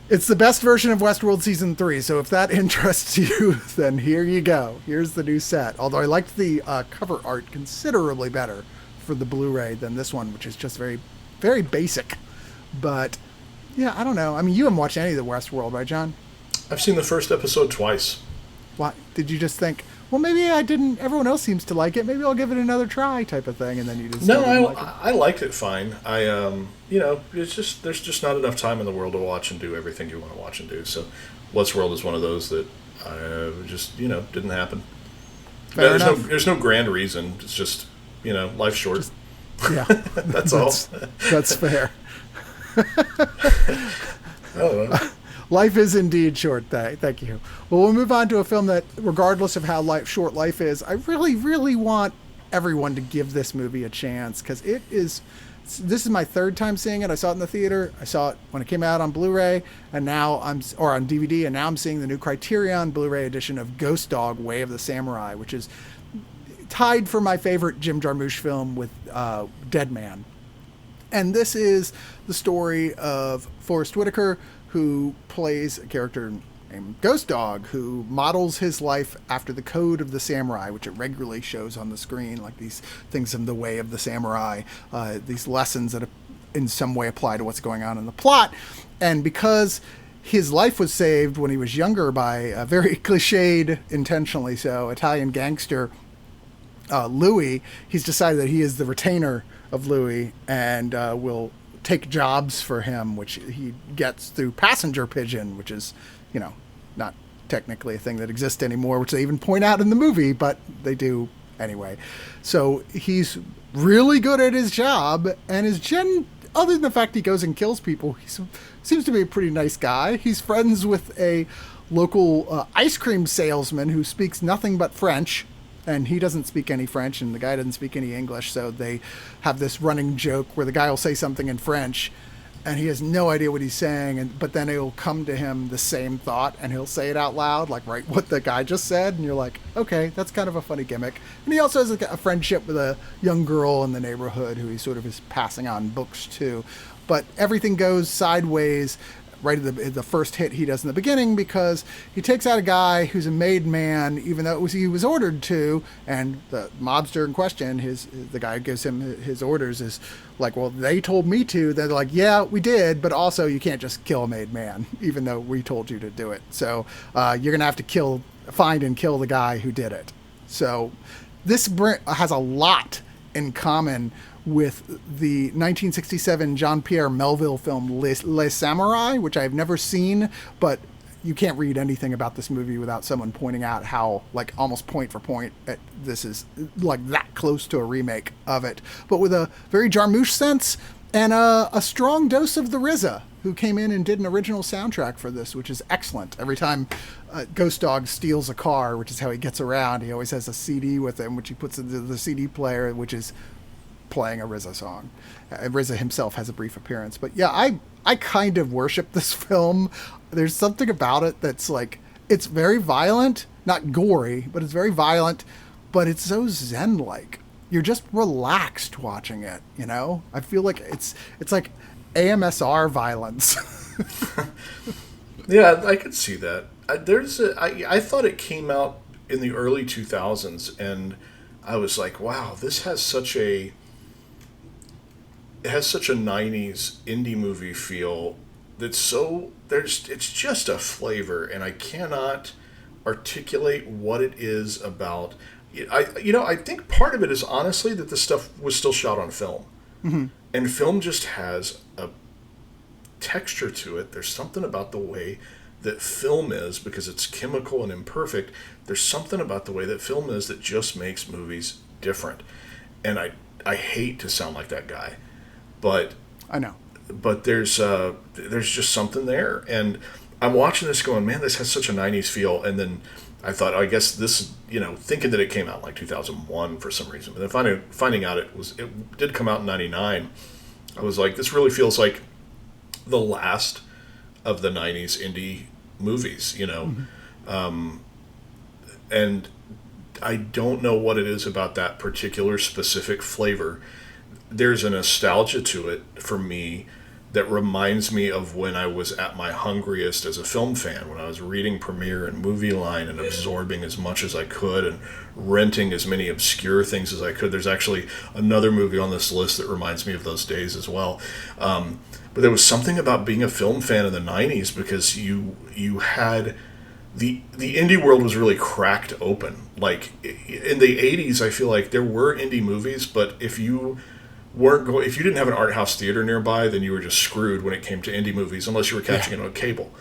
It's the best version of Westworld Season 3, so if that interests you, then here you go. Here's the new set. Although I liked the cover art considerably better for the Blu-ray than this one, which is just very, very basic. But, yeah, I don't know. I mean, you haven't watched any of the Westworld, right, John?
I've seen the first episode twice.
Why? Did you just think, well, maybe I didn't, everyone else seems to like it, maybe I'll give it another try type of thing, and then you just
I liked it fine. It's just, there's just not enough time in the world to watch and do everything you want to watch and do, so Westworld is one of those that just, didn't happen. There's no grand reason, it's just, life's short.
Yeah.
That's all.
That's fair.
Oh,
Life is indeed short. Thank you. Well, we'll move on to a film that, regardless of how short life is, I really, really want everyone to give this movie a chance, because this is my third time seeing it. I saw it in the theater. I saw it when it came out on Blu-ray, and now on DVD, and now I'm seeing the new Criterion Blu-ray edition of Ghost Dog: Way of the Samurai, which is tied for my favorite Jim Jarmusch film with Dead Man. And this is the story of Forrest Whitaker, who plays a character named Ghost Dog, who models his life after the code of the samurai, which it regularly shows on the screen, like these things in the way of the samurai, these lessons that in some way apply to what's going on in the plot. And because his life was saved when he was younger by a very cliched, intentionally so, Italian gangster, Louis, he's decided that he is the retainer of Louis and will take jobs for him, which he gets through passenger pigeon, which is, not technically a thing that exists anymore, which they even point out in the movie, but they do anyway. So he's really good at his job, and other than the fact he goes and kills people, he seems to be a pretty nice guy. He's friends with a local ice cream salesman who speaks nothing but French, and he doesn't speak any French, and the guy doesn't speak any English, so they have this running joke where the guy will say something in French, and he has no idea what he's saying, but then it'll come to him the same thought, and he'll say it out loud, like right what the guy just said, and you're like, okay, that's kind of a funny gimmick. And he also has a friendship with a young girl in the neighborhood who he sort of is passing on books to. But everything goes sideways right at the first hit he does in the beginning, because he takes out a guy who's a made man, even though he was ordered to, and the mobster in question, the guy who gives him his orders, is like, well, they told me to. They're like, yeah, we did, but also you can't just kill a made man, even though we told you to do it. So you're gonna have to find and kill the guy who did it. So this has a lot in common with the 1967 Jean-Pierre Melville film Les Samurai, which I've never seen, but you can't read anything about this movie without someone pointing out how, like, almost point for point, this is like that close to a remake of it, but with a very Jarmusch sense and a strong dose of the RZA, who came in and did an original soundtrack for this, which is excellent. Every time Ghost Dog steals a car, which is how he gets around, he always has a CD with him, which he puts into the CD player, which is playing a RZA song. RZA himself has a brief appearance. But yeah, I kind of worship this film. There's something about it that's like, it's very violent, not gory, but it's very violent, but it's so zen-like. You're just relaxed watching it, I feel like it's like AMSR violence.
Yeah, I could see that. I thought it came out in the early 2000s, and I was like, wow, this has such a 90s indie movie feel that's it's just a flavor, and I cannot articulate what it is about. I think part of it is honestly that this stuff was still shot on film. Mm-hmm. And film just has a texture to it. There's something about the way that film is, because it's chemical and imperfect. There's something about the way that film is that just makes movies different. And I hate to sound like that guy, but
I know.
But there's just something there, and I'm watching this going, man, this has such a 90s feel. And then I thought, I guess this, thinking that it came out in like 2001 for some reason, but then finding out it did come out in 99, I was like, this really feels like the last of the 90s indie movies, Mm-hmm. And I don't know what it is about that particular specific flavor. There's a nostalgia to it for me that reminds me of when I was at my hungriest as a film fan, when I was reading Premiere and Movie Line and absorbing as much as I could and renting as many obscure things as I could. There's actually another movie on this list that reminds me of those days as well. But there was something about being a film fan in the 90s, because you had... The indie world was really cracked open. Like, in the 80s, I feel like there were indie movies, but if you didn't have an art house theater nearby, then you were just screwed when it came to indie movies, unless you were catching it on cable.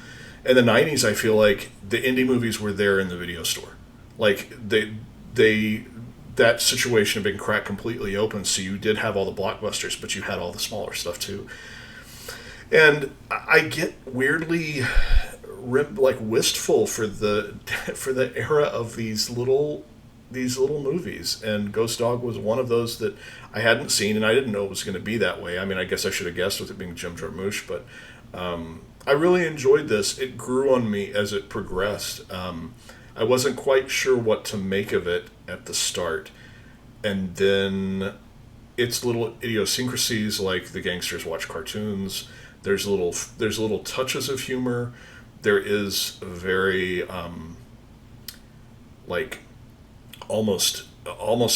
In the 90s, I feel like the indie movies were there in the video store. Like, that situation had been cracked completely open, so you did have all the blockbusters, but you had all the smaller stuff too. And I get weirdly wistful for the era of these little movies, and Ghost Dog was one of those that I hadn't seen, and I didn't know it was going to be that way. I mean, I guess I should have guessed with it being Jim Jarmusch, but I really enjoyed this. It grew on me as it progressed. I wasn't quite sure what to make of it at the start, and then its little idiosyncrasies, like the gangsters watch cartoons. There's little touches of humor. There is a very like almost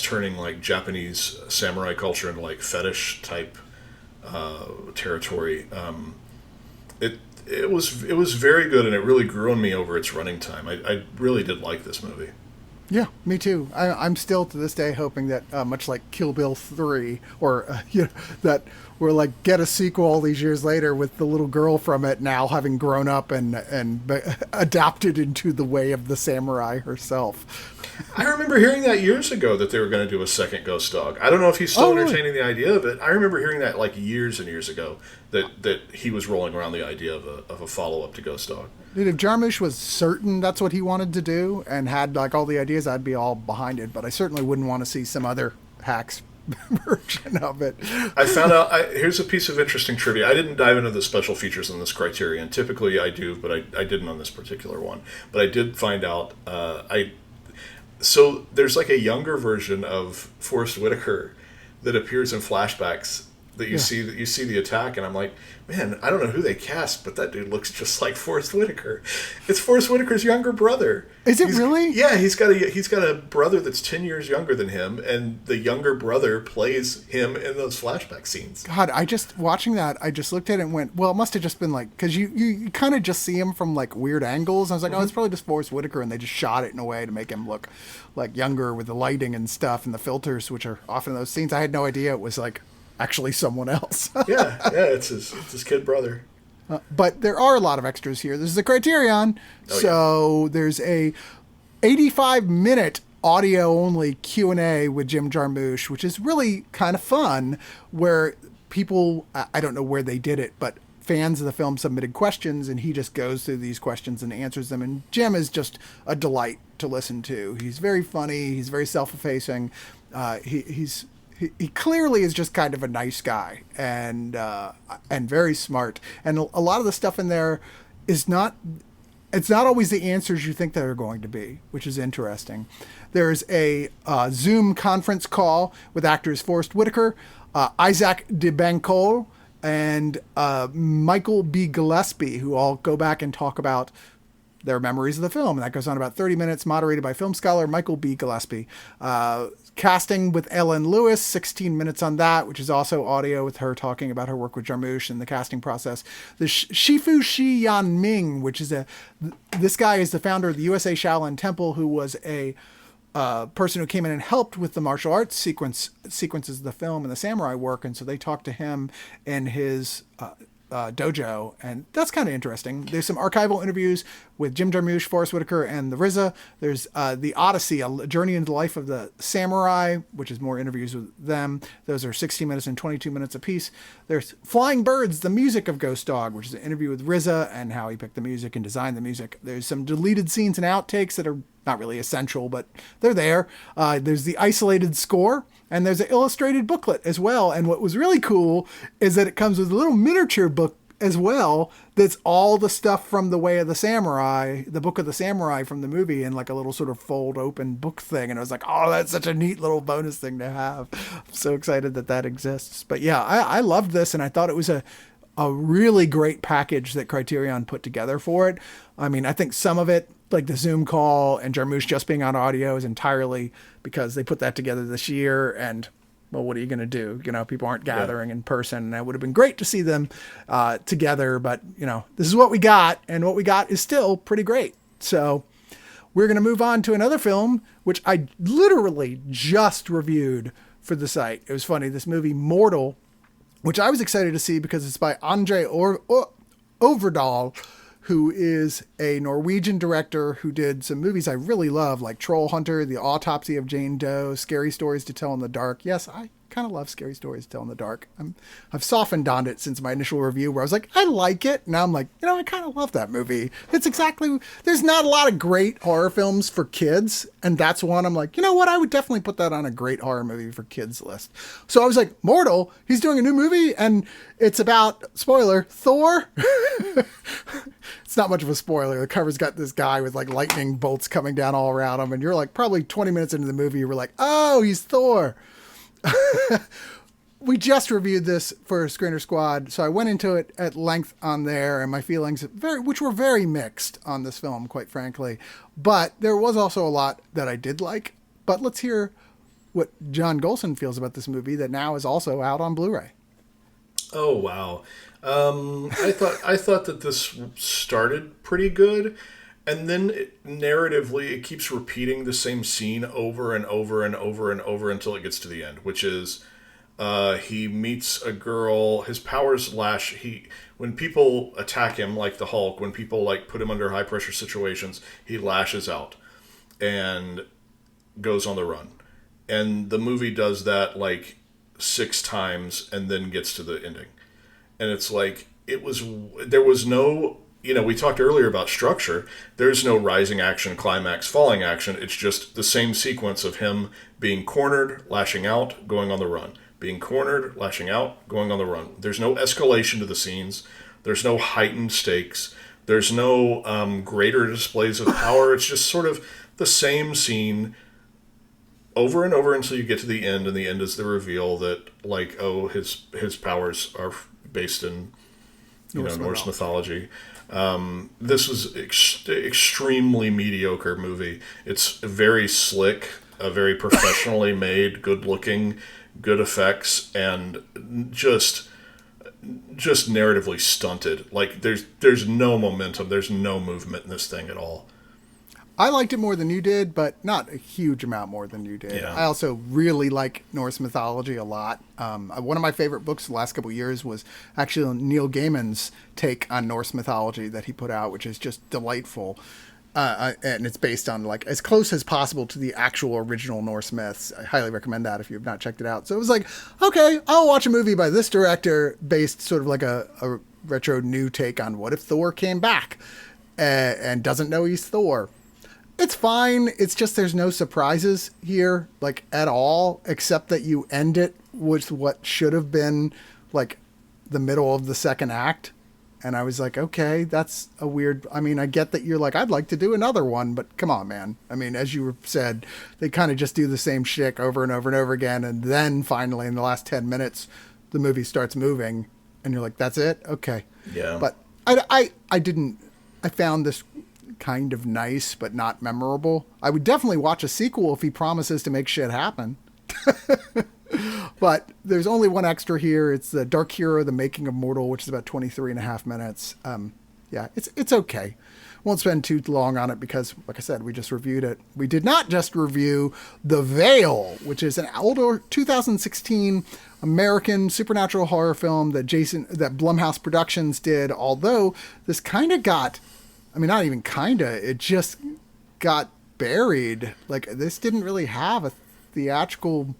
turning like Japanese samurai culture into like fetish type territory. It was very good, and it really grew on me over its running time. I really did like this movie.
Yeah, me too. I'm still to this day hoping that much like Kill Bill 3 or that we're like get a sequel all these years later with the little girl from it now having grown up and adapted into the way of the samurai herself.
I remember hearing that years ago that they were going to do a second Ghost Dog. I don't know if he's still entertaining the idea of it. I remember hearing that like years and years ago that he was rolling around the idea of a follow up to Ghost Dog.
Dude, if Jarmusch was certain that's what he wanted to do and had like all the ideas, I'd be all behind it. But I certainly wouldn't want to see some other hacks version of it.
I found out. Here's a piece of interesting trivia. I didn't dive into the special features in this Criterion. Typically, I do, but I didn't on this particular one. But I did find out. So there's like a younger version of Forrest Whitaker that appears in flashbacks that you see the attack, and I'm like, man, I don't know who they cast, but that dude looks just like Forrest Whitaker. It's Forrest Whitaker's younger brother.
Is it really?
Yeah, he's got a brother that's 10 years younger than him, and the younger brother plays him in those flashback scenes.
God, watching that, I just looked at it and went, well, it must have just been like, because you kind of just see him from like weird angles. I was like, oh, it's probably just Forrest Whitaker, and they just shot it in a way to make him look like younger with the lighting and stuff and the filters, which are often in those scenes. I had no idea it was like actually someone else.
yeah, it's his kid brother.
But there are a lot of extras here. This is a Criterion, so there's a 85-minute audio-only Q&A with Jim Jarmusch, which is really kind of fun, where people, I don't know where they did it, but fans of the film submitted questions, and he just goes through these questions and answers them. And Jim is just a delight to listen to. He's very funny. He's very self-effacing. He clearly is just kind of a nice guy and very smart. And a lot of the stuff in there it's not always the answers you think they're going to be, which is interesting. There's a Zoom conference call with actors Forrest Whitaker, Isaac de Bancoul, and Michael B. Gillespie, who all go back and talk about their memories of the film. And that goes on about 30 minutes, moderated by film scholar Michael B. Gillespie. Casting with Ellen Lewis, 16 minutes on that, which is also audio with her talking about her work with Jarmusch and the casting process. The Shifu Shi Yan Ming, this guy is the founder of the USA Shaolin Temple, who was a person who came in and helped with the martial arts sequences of the film and the samurai work. And so they talked to him in his dojo, and that's kind of interesting. There's some archival interviews with Jim Jarmusch, Forrest Whitaker, and the RZA. There's The Odyssey, a journey into the life of the samurai, which is more interviews with them. Those are 16 minutes and 22 minutes apiece. There's Flying Birds, the music of Ghost Dog, which is an interview with RZA and how he picked the music and designed the music. There's some deleted scenes and outtakes that are not really essential, but they're there. There's the isolated score, and there's an illustrated booklet as well. And what was really cool is that it comes with a little miniature book as well that's all the stuff from The Way of the Samurai, the Book of the Samurai from the movie, in like a little sort of fold open book thing. And I was like, oh, that's such a neat little bonus thing to have. I'm so excited that exists. But yeah, I loved this, and I thought it was a really great package that Criterion put together for it. I mean, I think some of it, like the Zoom call and Jarmusch just being on audio, is entirely because they put that together this year. And, well, what are you going to do? People aren't gathering in person, and it would have been great to see them together. But, this is what we got, and what we got is still pretty great. So we're going to move on to another film, which I literally just reviewed for the site. It was funny. This movie, Mortal, which I was excited to see because it's by Andre Overdal, who is a Norwegian director who did some movies I really love, like Troll Hunter, The Autopsy of Jane Doe, Scary Stories to Tell in the Dark. Yes, I kind of love scary stories to tell in the dark. I've softened on it since my initial review where I was like, I like it. Now I'm like, I kind of love that movie. It's exactly, there's not a lot of great horror films for kids. And that's one I'm like, you know what? I would definitely put that on a great horror movie for kids list. So I was like, Mortal, he's doing a new movie and it's about, spoiler, Thor. It's not much of a spoiler. The cover's got this guy with like lightning bolts coming down all around him. And you're like probably 20 minutes into the movie, you were like, oh, he's Thor. We just reviewed this for Screener Squad. So I went into it at length on there and my feelings, which were very mixed on this film, quite frankly. But there was also a lot that I did like. But let's hear what John Golson feels about this movie that now is also out on Blu-ray.
Oh, wow. I thought that this started pretty good, and then narratively it keeps repeating the same scene over and over and over and over until it gets to the end, which is he meets a girl. His powers lash. When people attack him, like the Hulk, when people like put him under high pressure situations, he lashes out and goes on the run. And the movie does that like 6 times and then gets to the ending. And it's like, there was no, we talked earlier about structure. There's no rising action, climax, falling action. It's just the same sequence of him being cornered, lashing out, going on the run. Being cornered, lashing out, going on the run. There's no escalation to the scenes. There's no heightened stakes. There's no greater displays of power. It's just sort of the same scene over and over until you get to the end, and the end is the reveal that, like, oh, his powers are based in Norse mythology. This was extremely mediocre movie. It's very slick, a very professionally made, good looking, good effects, and just narratively stunted. Like there's no momentum, there's no movement in this thing at all.
I liked it more than you did, but not a huge amount more than you did. Yeah. I also really like Norse mythology a lot. One of my favorite books the last couple of years was actually Neil Gaiman's take on Norse mythology that he put out, which is just delightful. And it's based on like as close as possible to the actual original Norse myths. I highly recommend that if you have not checked it out. So it was like, okay, I'll watch a movie by this director based sort of like a retro new take on what if Thor came back and doesn't know he's Thor. It's fine. It's just there's no surprises here, like, at all, except that you end it with what should have been, like, the middle of the second act. And I was like, okay, that's a weird... I mean, I get that you're like, I'd like to do another one, but come on, man. I mean, as you said, they kind of just do the same shtick over and over and over again, and then finally, in the last 10 minutes, the movie starts moving, and you're like, that's it? Okay.
Yeah.
But I didn't... I found this kind of nice, but not memorable. I would definitely watch a sequel if he promises to make shit happen. But there's only one extra here. It's the Dark Hero, The Making of Mortal, which is about 23 and a half minutes. Yeah, it's okay. Won't spend too long on it because, like I said, we just reviewed it. We did not just review The Veil, which is an older 2016 American supernatural horror film that Blumhouse Productions did, although this kind of got... I mean, not even kinda. It just got buried. Like, this didn't really have a theatrical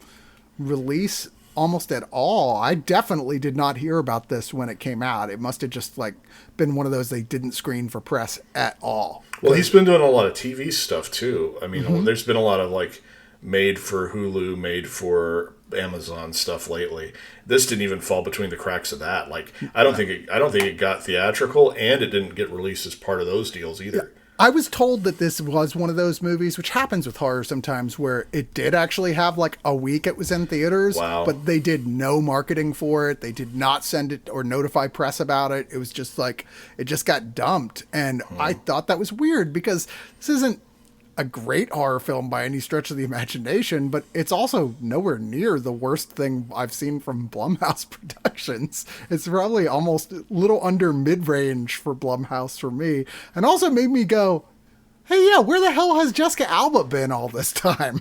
release almost at all. I definitely did not hear about this when it came out. It must have just, like, been one of those they didn't screen for press at all.
Well, he's been doing a lot of TV stuff, too. I mean, There's been a lot of, like, made for Hulu, made for Amazon stuff lately. This didn't even fall between the cracks of that. Like, I don't think it got theatrical, and it didn't get released as part of those deals either.
Yeah. I was told that this was one of those movies, which happens with horror sometimes, where it did actually have like a week it was in theaters,
wow.
But they did no marketing for it. They did not send it or notify press about it. It was just like, it just got dumped. And I thought that was weird because this isn't a great horror film by any stretch of the imagination, but it's also nowhere near the worst thing I've seen from Blumhouse Productions. It's probably almost a little under mid-range for Blumhouse for me, and also made me go, hey, yeah, where the hell has Jessica Alba been all this time?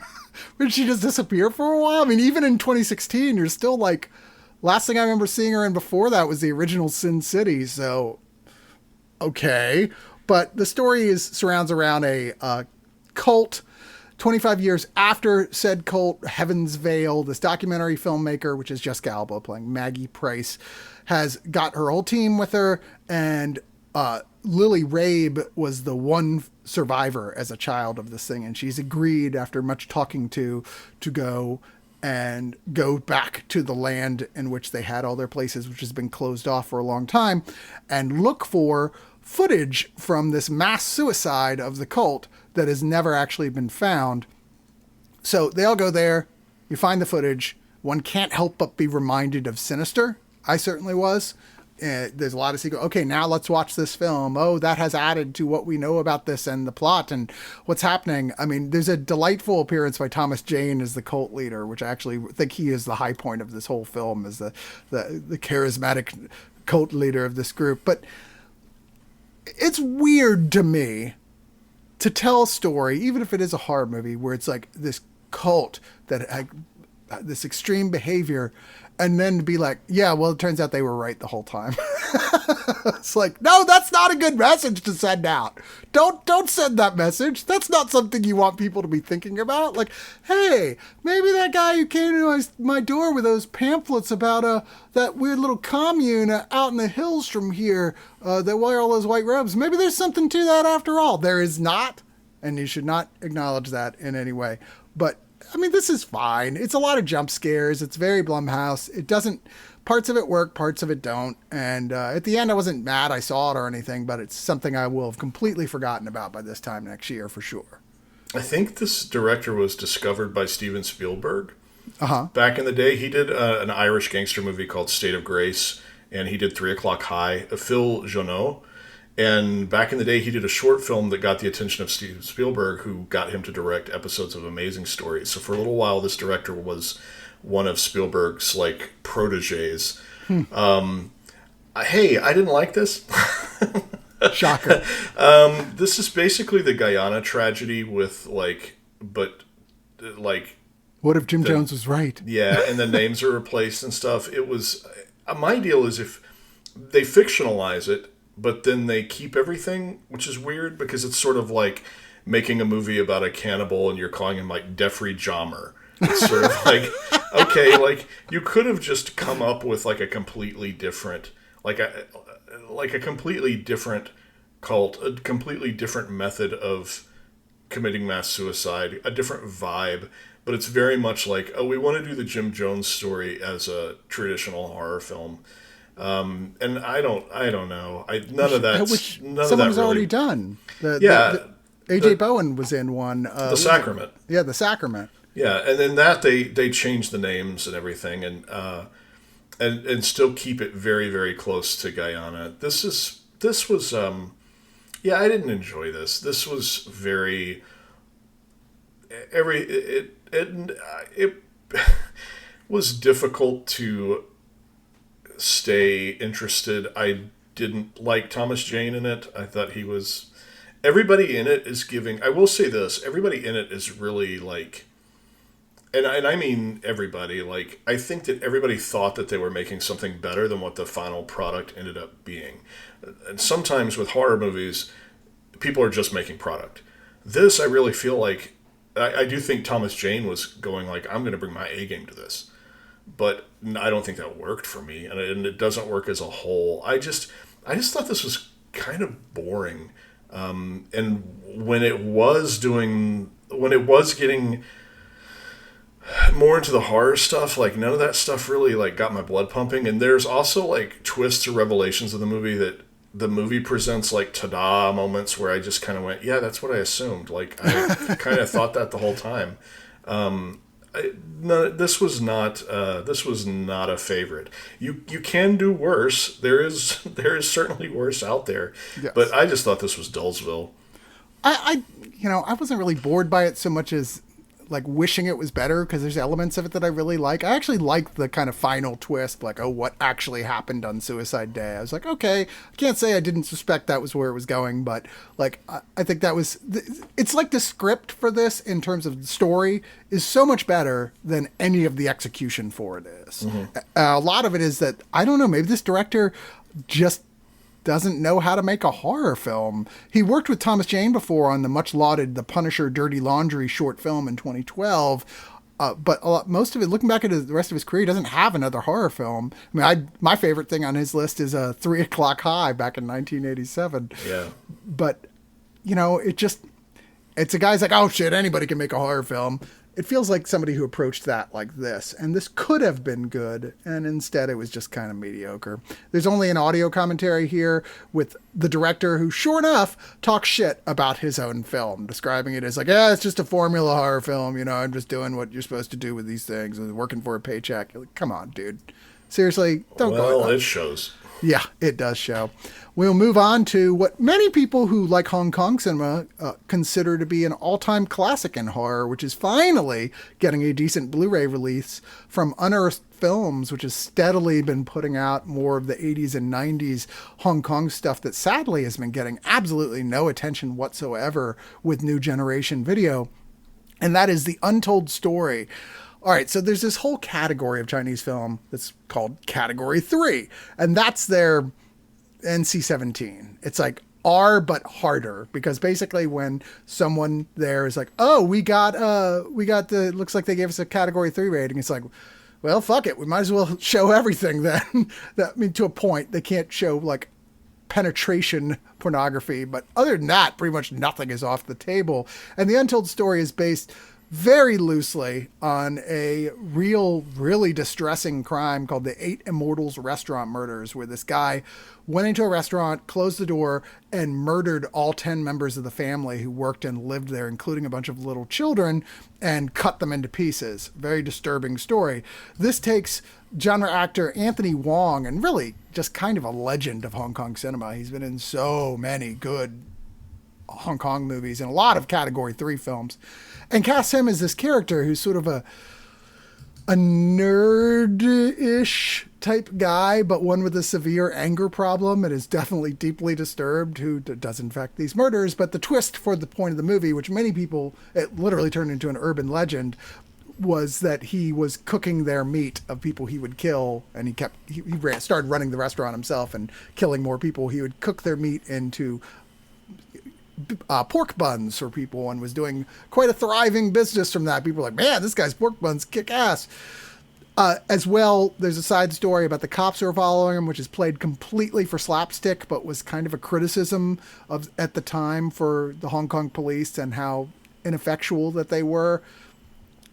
Did she just disappear for a while? I mean, even in 2016, you're still like, last thing I remember seeing her in before that was the original Sin City, so okay. But the story surrounds around a cult 25 years after said cult, Heaven's Veil, this documentary filmmaker, which is Jessica Alba playing Maggie Price, has got her whole team with her, and Lily Rabe was the one survivor as a child of this thing, and she's agreed after much talking to go back to the land in which they had all their places, which has been closed off for a long time, and look for footage from this mass suicide of the cult that has never actually been found. So they all go there. You find the footage. One can't help but be reminded of Sinister. I certainly was. There's a lot of sequel. Okay, now let's watch this film. Oh, that has added to what we know about this and the plot and what's happening. I mean, there's a delightful appearance by Thomas Jane as the cult leader, which I actually think he is the high point of this whole film, as the charismatic cult leader of this group. But it's weird to me to tell a story, even if it is a horror movie, where it's like this cult that had this extreme behavior, and then to be like, yeah, well, it turns out they were right the whole time. It's like, no, that's not a good message to send out. Don't send that message. That's not something you want people to be thinking about. Like, hey, maybe that guy who came to my door with those pamphlets about that weird little commune out in the hills from here that wear all those white robes, maybe there's something to that after all. There is not, and you should not acknowledge that in any way. But I mean, this is fine. It's a lot of jump scares. It's very Blumhouse. It doesn't, parts of it work, parts of it don't. And at the end, I wasn't mad I saw it or anything, but it's something I will have completely forgotten about by this time next year for sure.
I think this director was discovered by Steven Spielberg.
Uh-huh.
Back in the day, he did an Irish gangster movie called State of Grace, and he did 3 O'Clock High, Phil Journeau. And back in the day, he did a short film that got the attention of Steven Spielberg, who got him to direct episodes of Amazing Stories. So for a little while, this director was one of Spielberg's, like, protégés. Hey, I didn't like this.
Shocker.
This is basically the Guyana tragedy with, like, but, like...
What if Jim Jones was right?
Yeah, and the names are replaced and stuff. It was... my deal is if they fictionalize it, but then they keep everything, which is weird because it's sort of like making a movie about a cannibal and you're calling him like Jeffrey Dahmer. It's sort of like, okay, like you could have just come up with like a completely different, like a completely different cult, a completely different method of committing mass suicide, a different vibe. But it's very much like, oh, we want to do the Jim Jones story as a traditional horror film. And I don't know. None of that.
Which
none of
someone's
that really,
already done. A.J. Bowen was in one.
The Sacrament.
Yeah, The Sacrament.
Yeah, and then that they changed the names and everything, and still keep it very, very close to Guyana. This was yeah, I didn't enjoy this. This was very it was difficult to stay interested. I didn't like Thomas Jane in it. I thought he was... Everybody in it is giving... I will say this. Everybody in it is really like... And I mean everybody. Like, I think that everybody thought that they were making something better than what the final product ended up being. And sometimes with horror movies, people are just making product. This, I really feel like... I do think Thomas Jane was going like, I'm going to bring my A game to this. But I don't think that worked for me, and it doesn't work as a whole. I just thought this was kind of boring. And when it was getting more into the horror stuff, like none of that stuff really like got my blood pumping. And there's also like twists or revelations of the movie that the movie presents like ta-da moments where I just kind of went, yeah, that's what I assumed. Like I kind of thought that the whole time. No, this was not a favorite. You can do worse. There is certainly worse out there. Yes. But I just thought this was Dullsville.
I wasn't really bored by it so much as like wishing it was better, because there's elements of it that I really like. I actually liked the kind of final twist, like, oh, what actually happened on Suicide Day. I was like, okay, I can't say I didn't suspect that was where it was going, but like, I think that was, it's like the script for this in terms of the story is so much better than any of the execution for it is. Mm-hmm. A lot of it is that, I don't know, maybe this director just doesn't know how to make a horror film. He worked with Thomas Jane before on the much lauded The Punisher Dirty Laundry short film in 2012. But most of it, looking back at the rest of his career, he doesn't have another horror film. I mean, my favorite thing on his list is 3 O'Clock High back in 1987.
Yeah.
But, you know, it's a guy's like, oh shit, anybody can make a horror film. It feels like somebody who approached that like this, and this could have been good, and instead it was just kind of mediocre. There's only an audio commentary here with the director who, sure enough, talks shit about his own film, describing it as like, yeah, it's just a formula horror film, you know, I'm just doing what you're supposed to do with these things and working for a paycheck. Like, come on, dude. Seriously, don't go.
Well, it shows.
Yeah, it does show. We'll move on to what many people who like Hong Kong cinema consider to be an all-time classic in horror, which is finally getting a decent Blu-ray release from Unearthed Films, which has steadily been putting out more of the 80s and 90s Hong Kong stuff that sadly has been getting absolutely no attention whatsoever with New Generation Video. And that is The Untold Story. All right, so there's this whole category of Chinese film that's called Category 3, and that's their NC-17. It's like R but harder, because basically when someone there is like, oh, we got looks like they gave us a Category 3 rating, it's like, well, fuck it, we might as well show everything then. I mean, to a point, they can't show like penetration pornography, but other than that, pretty much nothing is off the table. And The Untold Story is based very loosely on a really distressing crime called the 8 Immortals Restaurant Murders, where this guy went into a restaurant, closed the door, and murdered all 10 members of the family who worked and lived there, including a bunch of little children, and cut them into pieces. Very disturbing story. This takes genre actor Anthony Wong, and really just kind of a legend of Hong Kong cinema. He's been in so many good Hong Kong movies and a lot of Category 3 films, and casts him as this character who's sort of a nerd-ish type guy, but one with a severe anger problem and is definitely deeply disturbed, who does in fact these murders. But the twist for the point of the movie, which many people, it literally turned into an urban legend, was that he was cooking their meat of people he would kill, and he started running the restaurant himself and killing more people. He would cook their meat into pork buns for people, and was doing quite a thriving business from that. People were like, man, this guy's pork buns kick ass. As well, there's a side story about the cops who are following him, which is played completely for slapstick, but was kind of a criticism of at the time for the Hong Kong police and how ineffectual that they were.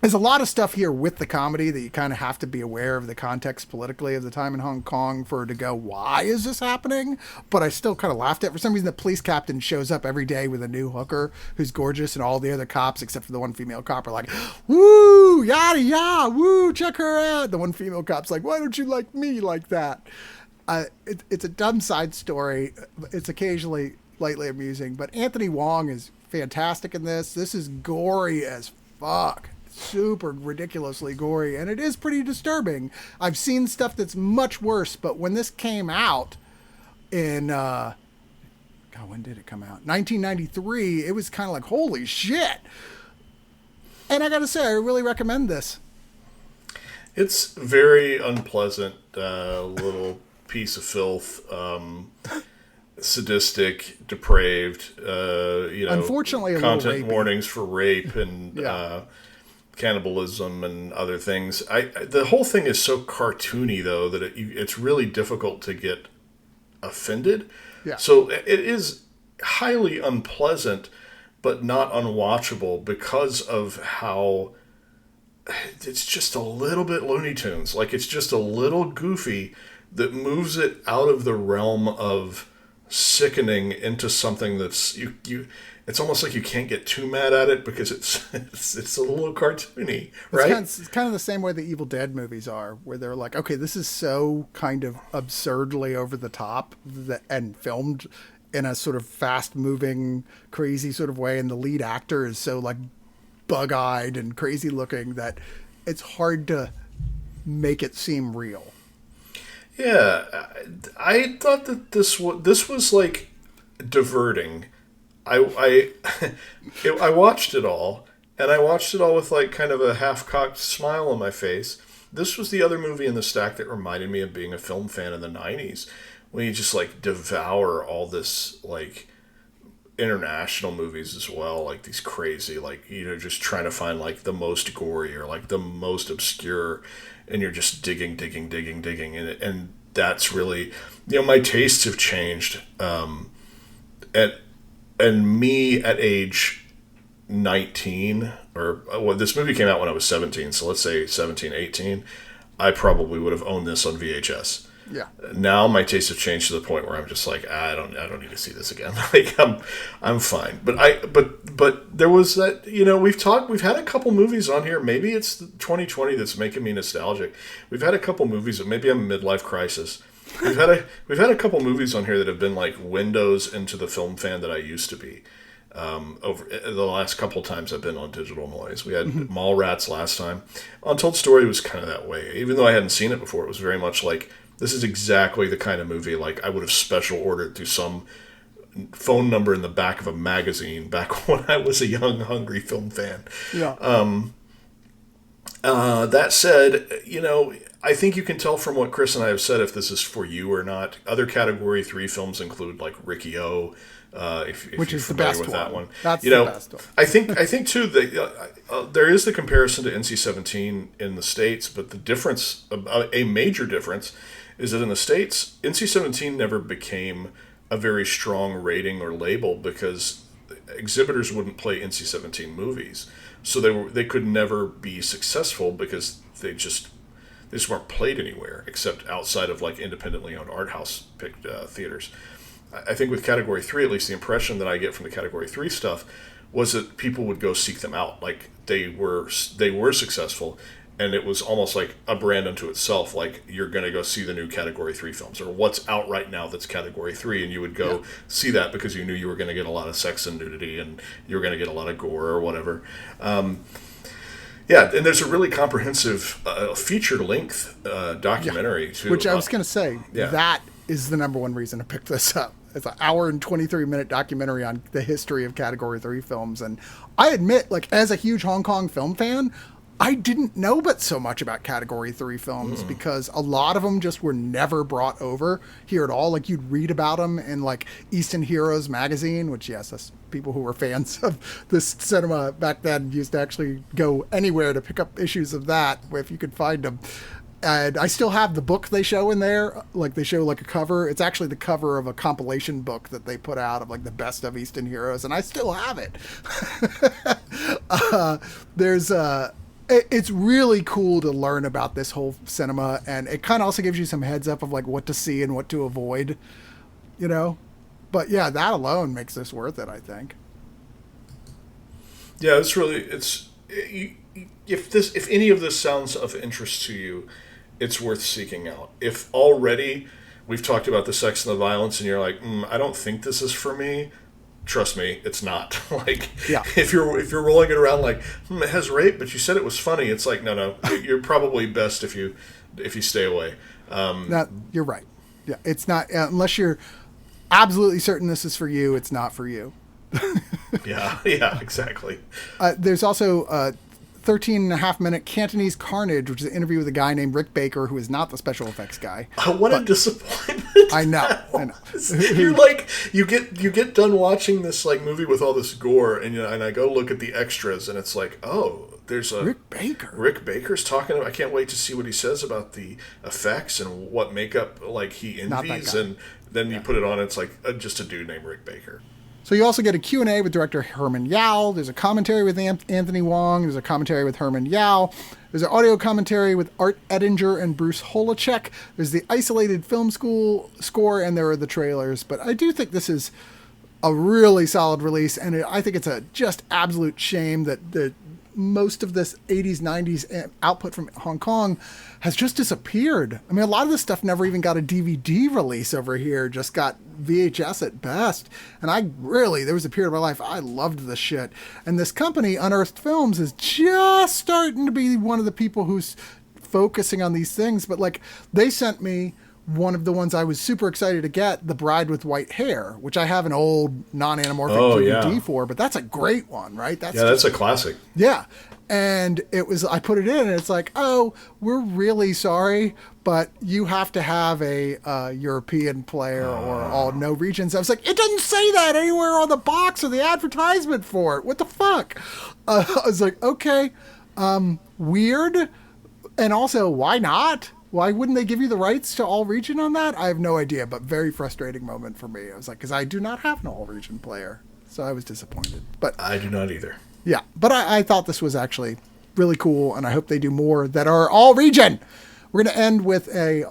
There's a lot of stuff here with the comedy that you kind of have to be aware of the context politically of the time in Hong Kong for to go, why is this happening? But I still kind of laughed at it. For some reason, the police captain shows up every day with a new hooker who's gorgeous, and all the other cops, except for the one female cop, are like, woo, yada, yada, woo, check her out. The one female cop's like, why don't you like me like that? It's a dumb side story. It's occasionally lightly amusing, but Anthony Wong is fantastic in this. This is gory as fuck. Super ridiculously gory, and it is pretty disturbing. I've seen stuff that's much worse, but when this came out in when did it come out? 1993. It was kind of like, holy shit. And I gotta say, I really recommend this.
It's very unpleasant little piece of filth, sadistic, depraved,
unfortunately,
content warnings for rape and
yeah.
Cannibalism and other things. The whole thing is so cartoony, though, that it's really difficult to get offended.
Yeah.
So it is highly unpleasant, but not unwatchable because of how it's just a little bit Looney Tunes. Like, it's just a little goofy that moves it out of the realm of sickening into something that's you it's almost like you can't get too mad at it because it's a little cartoony, right?
It's kind of the same way the Evil Dead movies are, where they're like, okay, this is so kind of absurdly over the top and filmed in a sort of fast-moving, crazy sort of way, and the lead actor is so like bug-eyed and crazy looking that it's hard to make it seem real.
Yeah, I thought that this was like diverting. I watched it all, and I watched it all with like kind of a half-cocked smile on my face. This was the other movie in the stack that reminded me of being a film fan in the 90s, when you just like devour all this like international movies as well, like these crazy, like, you know, just trying to find like the most gory or like the most obscure, and you're just digging, and that's really, you know, my tastes have changed. And me at age 19, or well, this movie came out when I was 17, so let's say 17, 18, I probably would have owned this on VHS.
Yeah.
Now my tastes have changed to the point where I'm just like, I don't need to see this again. Like I'm fine. But there was that, you know, we've had a couple movies on here. Maybe it's 2020 that's making me nostalgic. We've had a couple movies, maybe I'm a midlife crisis. We've had a couple movies on here that have been like windows into the film fan that I used to be. Over the last couple times I've been on Digital Noise. We had Mallrats last time. Untold Story was kind of that way. Even though I hadn't seen it before, it was very much like, this is exactly the kind of movie like I would have special ordered through some phone number in the back of a magazine back when I was a young, hungry film fan.
Yeah.
That said, you know, I think you can tell from what Chris and I have said if this is for you or not. Other Category 3 films include like Riccio, if
which
you're
is the
familiar
best
with
one.
that one.
That's
you
the
know,
best one.
I think too that there is the comparison to NC-17 in the States, but the difference, a major difference, is that in the States, NC-17 never became a very strong rating or label because exhibitors wouldn't play NC-17 movies. So they could never be successful because they just weren't played anywhere except outside of like independently owned art house picked theaters. I think with Category 3, at least the impression that I get from the Category 3 stuff was that people would go seek them out. Like they were successful, and it was almost like a brand unto itself. Like, you're going to go see the new Category 3 films, or what's out right now that's Category 3, and you would go see that because you knew you were going to get a lot of sex and nudity, and you were going to get a lot of gore or whatever. Yeah, and there's a really comprehensive feature-length documentary, too.
Which I was going to say, that is the number one reason to pick this up. It's an hour and 23-minute documentary on the history of Category 3 films. And I admit, like, as a huge Hong Kong film fan, I didn't know but so much about Category 3 films because a lot of them just were never brought over here at all. Like, you'd read about them in, like, Eastern Heroes magazine, which, yes, that's people who were fans of this cinema back then used to actually go anywhere to pick up issues of that if you could find them. And I still have the book they show in there. Like, they show, like, a cover. It's actually the cover of a compilation book that they put out of, like, the best of Eastern Heroes, and I still have it. It's really cool to learn about this whole cinema, and it kind of also gives you some heads up of like what to see and what to avoid, you know. But yeah, that alone makes this worth it, I think.
Yeah, if any of this sounds of interest to you, it's worth seeking out. If already we've talked about the sex and the violence, and you're like, I don't think this is for me. Trust me, it's not. Like, if you're rolling it around like, it has rape, but you said it was funny. It's like, no, you're probably best if you stay away.
You're right. Yeah, it's not unless you're absolutely certain this is for you. It's not for you.
yeah, exactly.
There's also 13.5-minute Cantonese Carnage, which is an interview with a guy named Rick Baker, who is not the special effects guy.
What a disappointment!
I know.
You're like, you get done watching this like movie with all this gore, and I go look at the extras, and it's like, oh, there's a
Rick Baker.
Rick Baker's talking about. I can't wait to see what he says about the effects and what makeup like he envies, and then you put it on, it's like just a dude named Rick Baker.
So you also get a Q&A with director Herman Yao. There's a commentary with Anthony Wong. There's a commentary with Herman Yao. There's an audio commentary with Art Edinger and Bruce Holacek. There's the isolated film school score, and there are the trailers. But I do think this is a really solid release, and I think it's a just absolute shame that most of this 80s, 90s output from Hong Kong has just disappeared. I mean, a lot of this stuff never even got a DVD release over here, just got VHS at best. And there was a period of my life, I loved this shit. And this company, Unearthed Films, is just starting to be one of the people who's focusing on these things. But like, they sent me one of the ones I was super excited to get, The Bride with White Hair, which I have an old non-anamorphic DVD for, but that's a great one, right?
That's a classic.
Yeah. And I put it in and it's like, oh, we're really sorry, but you have to have a European player or all no regions. I was like, it doesn't say that anywhere on the box or the advertisement for it. What the fuck? I was like, okay, weird. And also, why not? Why wouldn't they give you the rights to all region on that? I have no idea, but very frustrating moment for me. I was like, because I do not have an all region player. So I was disappointed. But
I do not either.
Yeah, but I thought this was actually really cool, and I hope they do more that are all region. We're going to end with a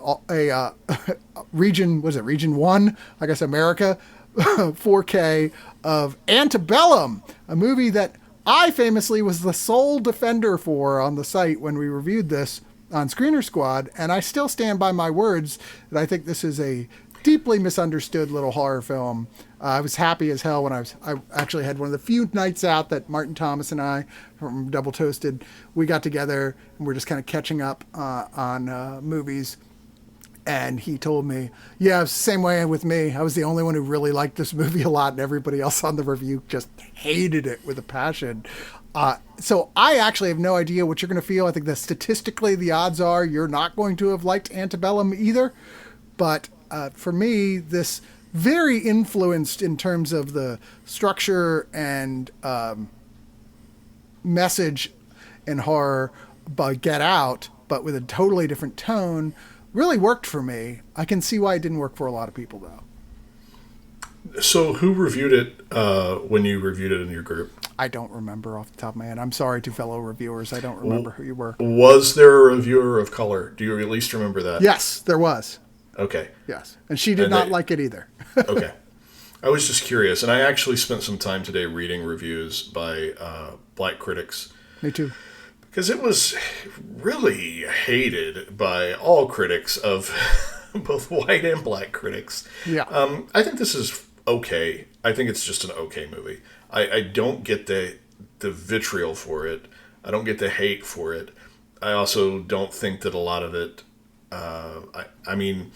region, was it region 1? I guess America, 4K of Antebellum, a movie that I famously was the sole defender for on the site when we reviewed this on Screener Squad, and I still stand by my words that I think this is a deeply misunderstood little horror film. I was happy as hell when I actually had one of the few nights out that Martin Thomas and I from Double Toasted, we got together and we're just kind of catching up on movies. And he told me, yeah, it's the same way with me. I was the only one who really liked this movie a lot, and everybody else on the review just hated it with a passion. So I actually have no idea what you're going to feel. I think that statistically the odds are you're not going to have liked Antebellum either. But for me, this very influenced in terms of the structure and message in horror by Get Out, but with a totally different tone, really worked for me. I can see why it didn't work for a lot of people, though.
So who reviewed it when you reviewed it in your group?
I don't remember off the top of my head. I'm sorry to fellow reviewers. I don't remember who you were.
Was there a reviewer of color? Do you at least remember that?
Yes, there was.
Okay.
Yes. And she did not like it either.
Okay. I was just curious. And I actually spent some time today reading reviews by black critics.
Me too.
Because it was really hated by all critics of both white and black critics.
Yeah.
I think this is okay. I think it's just an okay movie. I don't get the vitriol for it. I don't get the hate for it. I also don't think that a lot of it. I mean,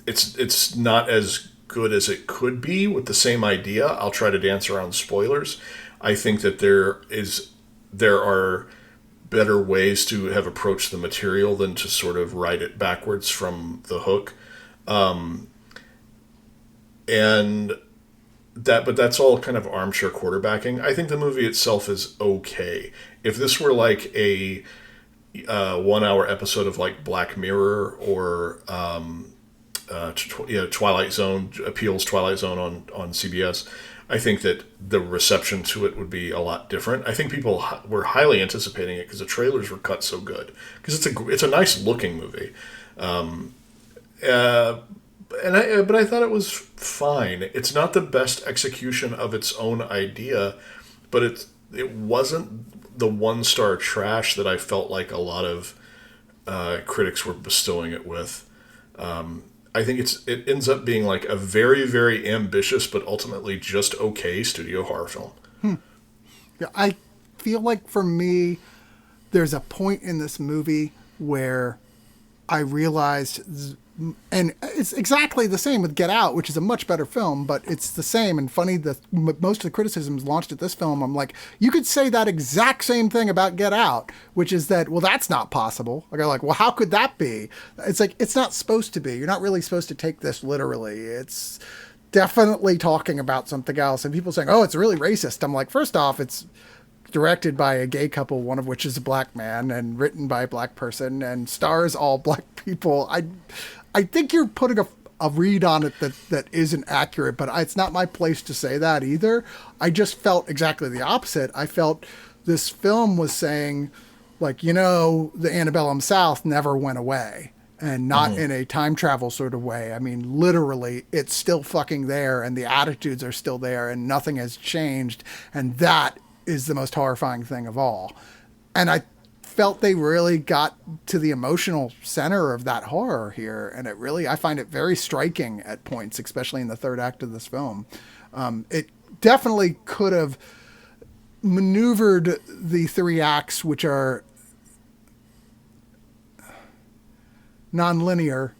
it's not as good as it could be with the same idea. I'll try to dance around spoilers. I think that there are better ways to have approached the material than to sort of write it backwards from the hook. But that's all kind of armchair quarterbacking. I think the movie itself is okay. If this were like a 1 hour episode of like Black Mirror or Twilight Zone, Twilight Zone on CBS, I think that the reception to it would be a lot different. I think people were highly anticipating it because the trailers were cut so good. Because it's a nice looking movie, but I thought it was fine. It's not the best execution of its own idea, but it wasn't the 1-star trash that I felt like a lot of critics were bestowing it with. I think it ends up being like a very, very ambitious but ultimately just okay studio horror film.
Yeah, I feel like for me, there's a point in this movie where I realized, and it's exactly the same with Get Out, which is a much better film, but it's the same. And funny, most of the criticisms launched at this film, I'm like, you could say that exact same thing about Get Out, which is that, well, that's not possible. Like, I'm like, well, how could that be? It's like, it's not supposed to be. You're not really supposed to take this literally. It's definitely talking about something else. And people saying, oh, it's really racist. I'm like, first off, it's directed by a gay couple, one of which is a black man, and written by a black person, and stars all black people. I think you're putting a read on it that isn't accurate, but it's not my place to say that either. I just felt exactly the opposite. I felt this film was saying, like, the antebellum South never went away, and not in a time travel sort of way. I mean, literally, it's still fucking there, and the attitudes are still there, and nothing has changed, and that is the most horrifying thing of all. And I felt they really got to the emotional center of that horror here, and I find it very striking at points, especially in the third act of this film. It definitely could have maneuvered the 3 acts, which are non-linear,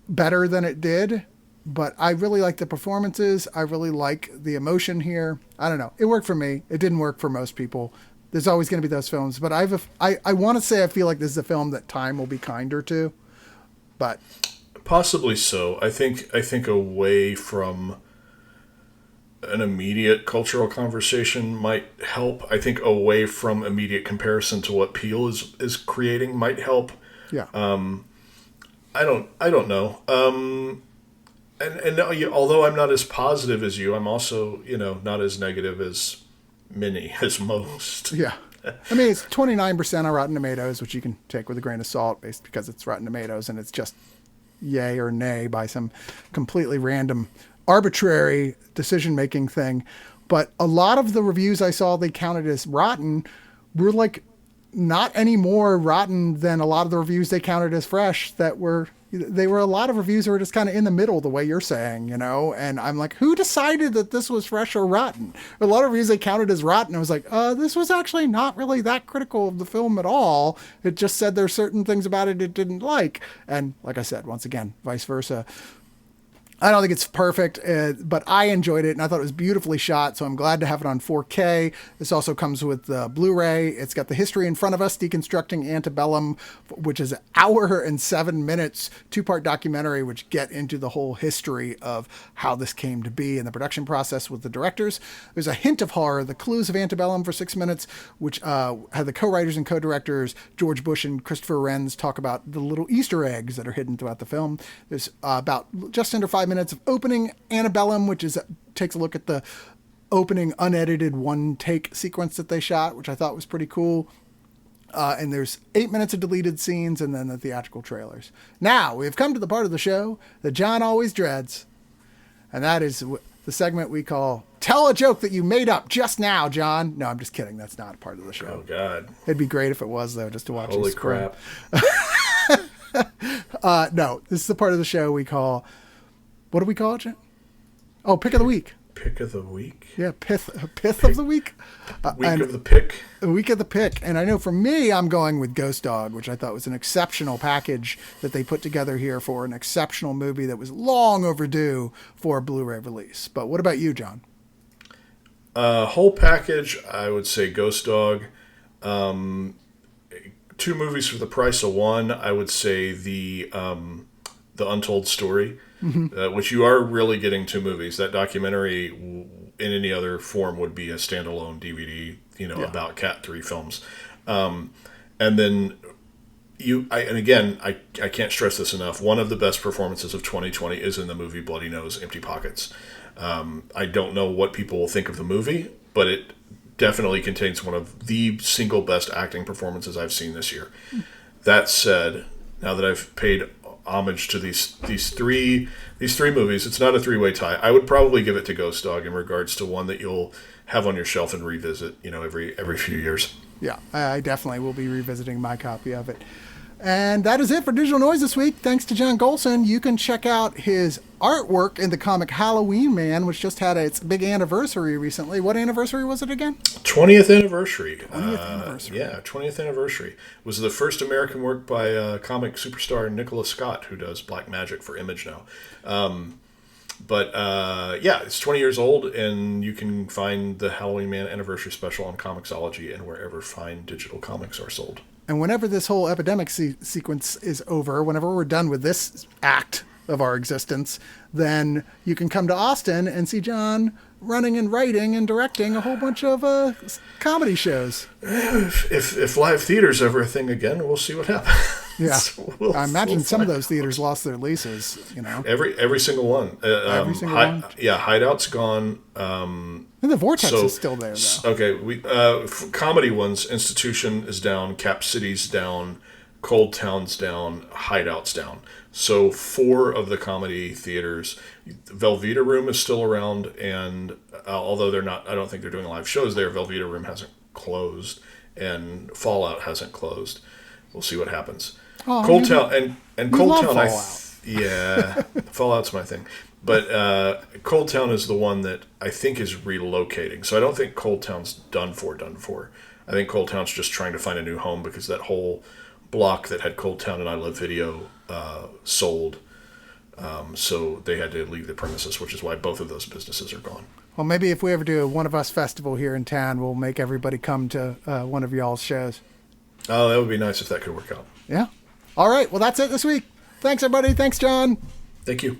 better than it did, but I really like the performances. I really like the emotion here. I don't know. It worked for me. It didn't work for most people. There's always going to be those films, but I want to say I feel like this is a film that time will be kinder to, but
possibly so. I think away from an immediate cultural conversation might help. I think away from immediate comparison to what Peele is creating might help.
yeah.
I don't know. And although I'm not as positive as you, I'm also, not as negative as many, as most.
Yeah. I mean, it's 29% on Rotten Tomatoes, which you can take with a grain of salt based because it's Rotten Tomatoes and it's just yay or nay by some completely random, arbitrary decision-making thing. But a lot of the reviews I saw they counted as rotten were like not any more rotten than a lot of the reviews they counted as fresh they were a lot of reviews that were just kind of in the middle the way you're saying, and I'm like, who decided that this was fresh or rotten? A lot of reviews they counted as rotten. I was like, this was actually not really that critical of the film at all. It just said there's certain things about it didn't like. And like I said, once again, vice versa. I don't think it's perfect, but I enjoyed it, and I thought it was beautifully shot, so I'm glad to have it on 4K. This also comes with Blu-ray. It's got the history in front of us, Deconstructing Antebellum, which is an hour and 7 minutes, two-part documentary, which get into the whole history of how this came to be and the production process with the directors. There's a hint of horror, The Clues of Antebellum for 6 minutes, which had the co-writers and co-directors George Bush and Christopher Renz talk about the little Easter eggs that are hidden throughout the film. There's about just under 5 minutes of opening Antebellum, which takes a look at the opening unedited one take sequence that they shot, which I thought was pretty cool. And there's 8 minutes of deleted scenes and then the theatrical trailers. Now we've come to the part of the show that John always dreads. And that is the segment we call Tell a Joke That You Made Up Just Now, John. No, I'm just kidding. That's not a part of the show.
Oh, God.
It'd be great if it was, though, just to watch.
Holy crap.
No, this is the part of the show we call... What do we call it, Jen? Oh, Pick of the Week.
Pick of the Week?
Yeah, Pith of the Week.
Week of the Pick.
Week of the Pick. And I know for me, I'm going with Ghost Dog, which I thought was an exceptional package that they put together here for an exceptional movie that was long overdue for a Blu-ray release. But what about you, John?
Whole package, I would say Ghost Dog. 2 movies for the price of one. I would say the Untold Story. Mm-hmm. Which you are really getting 2 movies. That documentary in any other form would be a standalone DVD, about Cat 3 films. And then I can't stress this enough. One of the best performances of 2020 is in the movie Bloody Nose, Empty Pockets. I don't know what people will think of the movie, but it definitely contains one of the single best acting performances I've seen this year. That said, now that I've paid homage to these three movies, it's not a 3-way tie. I would probably give it to Ghost Dog in regards to one that you'll have on your shelf and revisit, every few years.
Yeah, I definitely will be revisiting my copy of it. And that is it for Digital Noise this week. Thanks to John Golson. You can check out his artwork in the comic Halloween Man, which just had its big anniversary recently. What anniversary was it again?
20th anniversary.
20th anniversary.
Yeah, 20th anniversary. It was the first American work by comic superstar Nicholas Scott, who does Black Magic for Image now. It's 20 years old, and you can find the Halloween Man anniversary special on Comixology and wherever fine digital comics are sold.
And whenever this whole epidemic sequence is over, whenever we're done with this act of our existence, then you can come to Austin and see John running and writing and directing a whole bunch of comedy shows.
If live theater's ever a thing again, we'll see what happens.
Yeah, I imagine some of those theaters lost their leases.
Every single one.
Every single one.
Yeah, Hideout's gone.
And the Vortex is still there, though.
Okay, comedy ones. Institution is down. Cap City's down. Cold Town's down. Hideout's down. So 4 of the comedy theaters. Velveeta Room is still around, and although they're not, I don't think they're doing live shows there. Velveeta Room hasn't closed, and Fallout hasn't closed. We'll see what happens.
Oh,
Cold Town and Cold Town.
Fallout.
Fallout's my thing. But Cold Town is the one that I think is relocating. So I don't think Cold Town's done for. I think Cold Town's just trying to find a new home because that whole block that had Cold Town and I Love Video sold So they had to leave the premises, which is why both of those businesses are gone.
Well, maybe if we ever do a One of Us festival here in town, we'll make everybody come to one of y'all's shows.
Oh, that would be nice if that could work out.
Yeah. All right. Well, that's it this week. Thanks, everybody. Thanks, John.
Thank you.